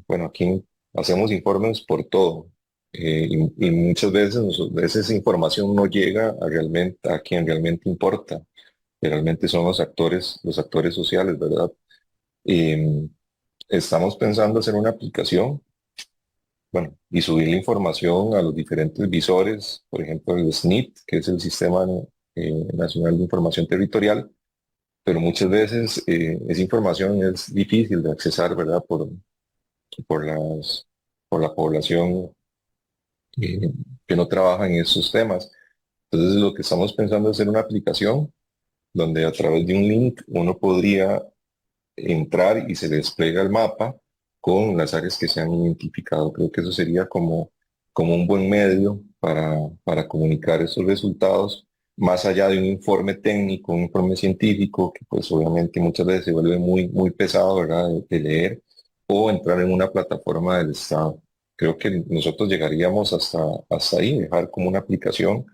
bueno, aquí hacemos informes por todo y muchas veces, esa información no llega a quien realmente importa, que realmente son los actores sociales, ¿verdad? Y estamos pensando hacer una aplicación, bueno, y subir la información a los diferentes visores, por ejemplo, el SNIT, que es el Sistema Nacional de Información Territorial, pero muchas veces esa información es difícil de accesar, ¿verdad? Por por la población eh, que no trabaja en esos temas. Entonces, lo que estamos pensando es hacer una aplicación donde a través de un link uno podría entrar y se despliega el mapa con las áreas que se han identificado. Creo que eso sería como un buen medio para comunicar esos resultados, más allá de un informe técnico, un informe científico, que pues obviamente muchas veces se vuelve muy pesado, ¿verdad?, de leer, o entrar en una plataforma del Estado. Creo que nosotros llegaríamos hasta ahí, dejar como una aplicación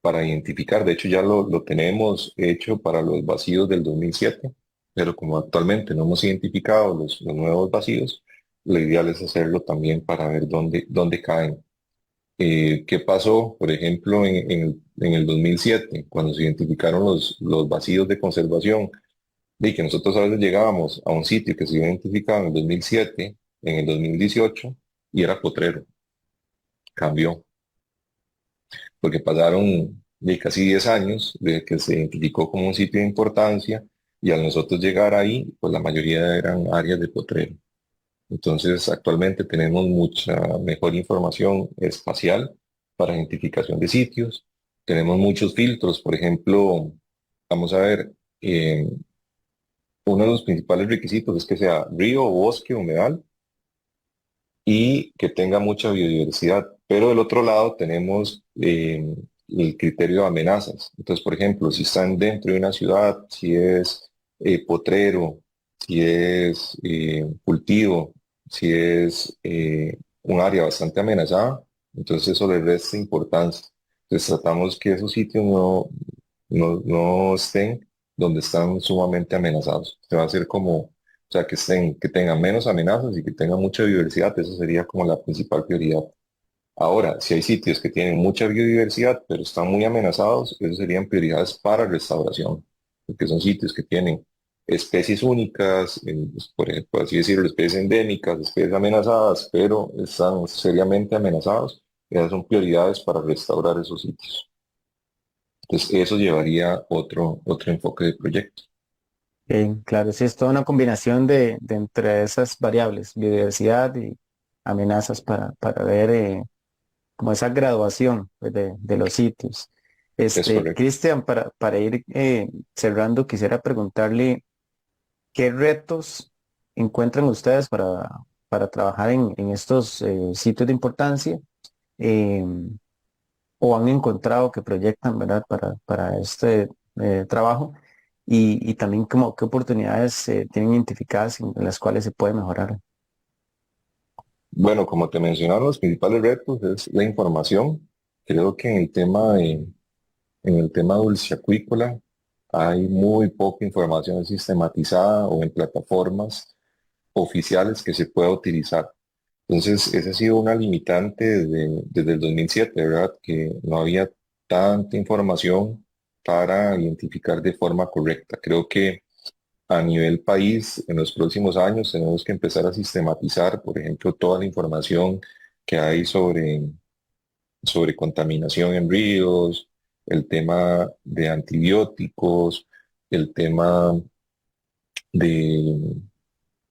para identificar. De hecho, ya lo tenemos hecho para los vacíos del 2007, pero como actualmente no hemos identificado los nuevos vacíos, lo ideal es hacerlo también para ver dónde caen. ¿Qué pasó, por ejemplo, en el 2007, cuando se identificaron los vacíos de conservación? De que nosotros a veces llegábamos a un sitio que se había identificado en el 2007, en el 2018, y era potrero. Cambió, porque pasaron de casi 10 años desde que se identificó como un sitio de importancia, y al nosotros llegar ahí, pues la mayoría eran áreas de potrero. Entonces, actualmente tenemos mucha mejor información espacial para identificación de sitios. Tenemos muchos filtros, por ejemplo, vamos a ver, uno de los principales requisitos es que sea río, bosque, humedal y que tenga mucha biodiversidad. Pero del otro lado tenemos el criterio de amenazas. Entonces, por ejemplo, si están dentro de una ciudad, si es potrero, si es cultivo, si es un área bastante amenazada, entonces eso le resta importancia. Entonces tratamos que esos sitios no estén donde están sumamente amenazados. Se va a hacer como, o sea, que tengan menos amenazas y que tengan mucha biodiversidad. Eso sería como la principal prioridad. Ahora, si hay sitios que tienen mucha biodiversidad, pero están muy amenazados, esos serían prioridades para restauración, porque son sitios que tienen especies únicas, pues, por así decirlo, especies endémicas, especies amenazadas, pero están seriamente amenazados. Esas son prioridades para restaurar esos sitios. Entonces, eso llevaría otro enfoque de proyecto. Claro, sí, es toda una combinación de entre esas variables, biodiversidad y amenazas para ver como esa graduación pues, de los sitios. Es correcto. Cristian, para ir cerrando, quisiera preguntarle qué retos encuentran ustedes para trabajar en estos sitios de importancia, eh, o han encontrado que proyectan, ¿verdad? Para este trabajo, y también como qué oportunidades tienen identificadas en las cuales se puede mejorar. Bueno, como te mencionaba, los principales retos es la información. Creo que en el tema dulceacuícola hay muy poca información sistematizada o en plataformas oficiales que se pueda utilizar. Entonces, esa ha sido una limitante desde el 2007, ¿verdad? Que no había tanta información para identificar de forma correcta. Creo que a nivel país, en los próximos años, tenemos que empezar a sistematizar, por ejemplo, toda la información que hay sobre contaminación en ríos, el tema de antibióticos, el tema de,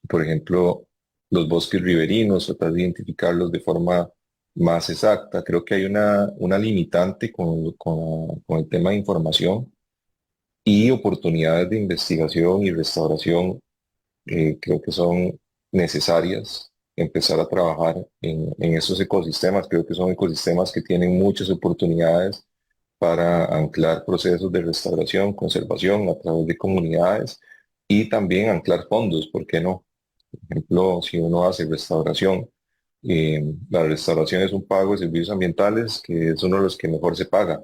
por ejemplo, los bosques riberinos, tratar de identificarlos de forma más exacta. Creo que hay una limitante con el tema de información y oportunidades de investigación y restauración. Creo que son necesarias empezar a trabajar en estos ecosistemas. Creo que son ecosistemas que tienen muchas oportunidades para anclar procesos de restauración, conservación a través de comunidades y también anclar fondos, ¿por qué no? Por ejemplo, si uno hace restauración, la restauración es un pago de servicios ambientales que es uno de los que mejor se paga.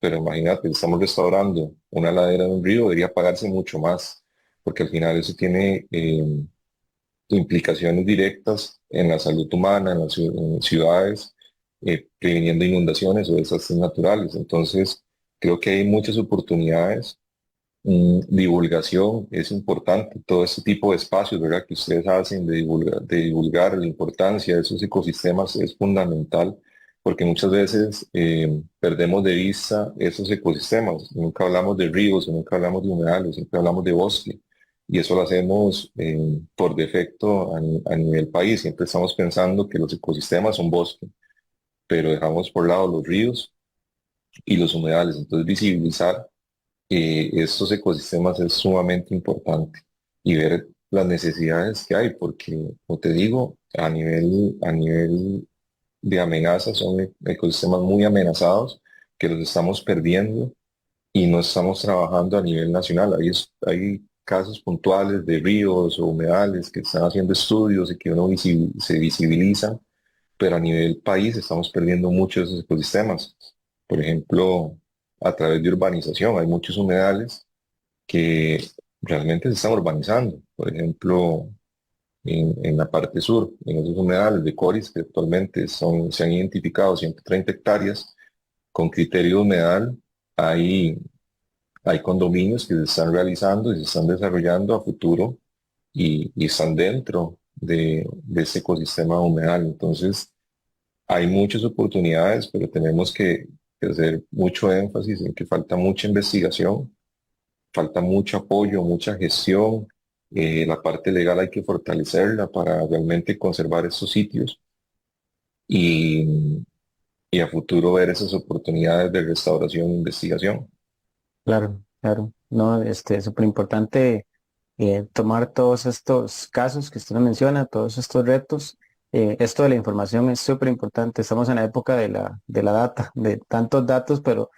Pero imagínate, estamos restaurando una ladera de un río, debería pagarse mucho más, porque al final eso tiene implicaciones directas en la salud humana, en ciudades, previniendo inundaciones o desastres naturales. Entonces, creo que hay muchas oportunidades. Divulgación es importante, todo este tipo de espacios, ¿verdad? Que ustedes hacen de divulgar la importancia de esos ecosistemas es fundamental, porque muchas veces perdemos de vista esos ecosistemas. Nunca hablamos de ríos, nunca hablamos de humedales, siempre hablamos de bosque. Y eso lo hacemos por defecto a nivel país. Siempre estamos pensando que los ecosistemas son bosque, pero dejamos por lado los ríos y los humedales. Entonces, visibilizar estos ecosistemas es sumamente importante y ver las necesidades que hay, porque, como te digo, a nivel de amenazas son ecosistemas muy amenazados que los estamos perdiendo y no estamos trabajando a nivel nacional. Hay casos puntuales de ríos o humedales que están haciendo estudios y que se visibilizan, pero a nivel país estamos perdiendo muchos de esos ecosistemas. Por ejemplo, a través de urbanización, hay muchos humedales que realmente se están urbanizando. Por ejemplo, en la parte sur, en esos humedales de Coris, que actualmente se han identificado 130 hectáreas con criterio de humedal, hay condominios que se están realizando y se están desarrollando a futuro y están dentro de ese ecosistema humedal. Entonces, hay muchas oportunidades, pero tenemos que hacer mucho énfasis en que falta mucha investigación, falta mucho apoyo, mucha gestión. La parte legal hay que fortalecerla para realmente conservar estos sitios y, y a futuro ver esas oportunidades de restauración e investigación. Claro, claro. No, es súper importante tomar todos estos casos que usted nos menciona, todos estos retos. Esto de la información es súper importante. Estamos en la época de la data, de tantos datos, pero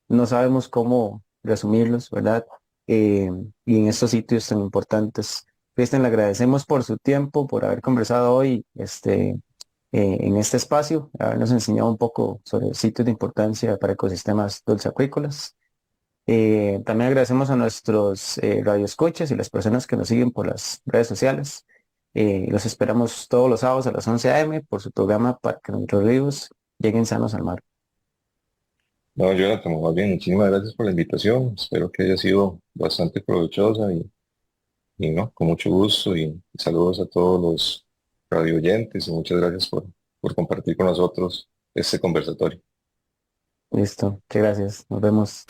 no sabemos cómo resumirlos, ¿verdad? Eh, y en estos sitios tan importantes. Cristian, le agradecemos por su tiempo, por haber conversado hoy en este espacio, habernos enseñado un poco sobre sitios de importancia para ecosistemas dulceacuícolas. También agradecemos a nuestros radioescuchas y las personas que nos siguen por las redes sociales. Los esperamos todos los sábados a las 11 a.m. por su programa para que nuestros ríos lleguen sanos al mar. No, Jonathan, más bien, muchísimas gracias por la invitación. Espero que haya sido bastante provechosa y no, con mucho gusto y saludos a todos los radio oyentes y muchas gracias por compartir con nosotros este conversatorio. Listo, muchas gracias. Nos vemos.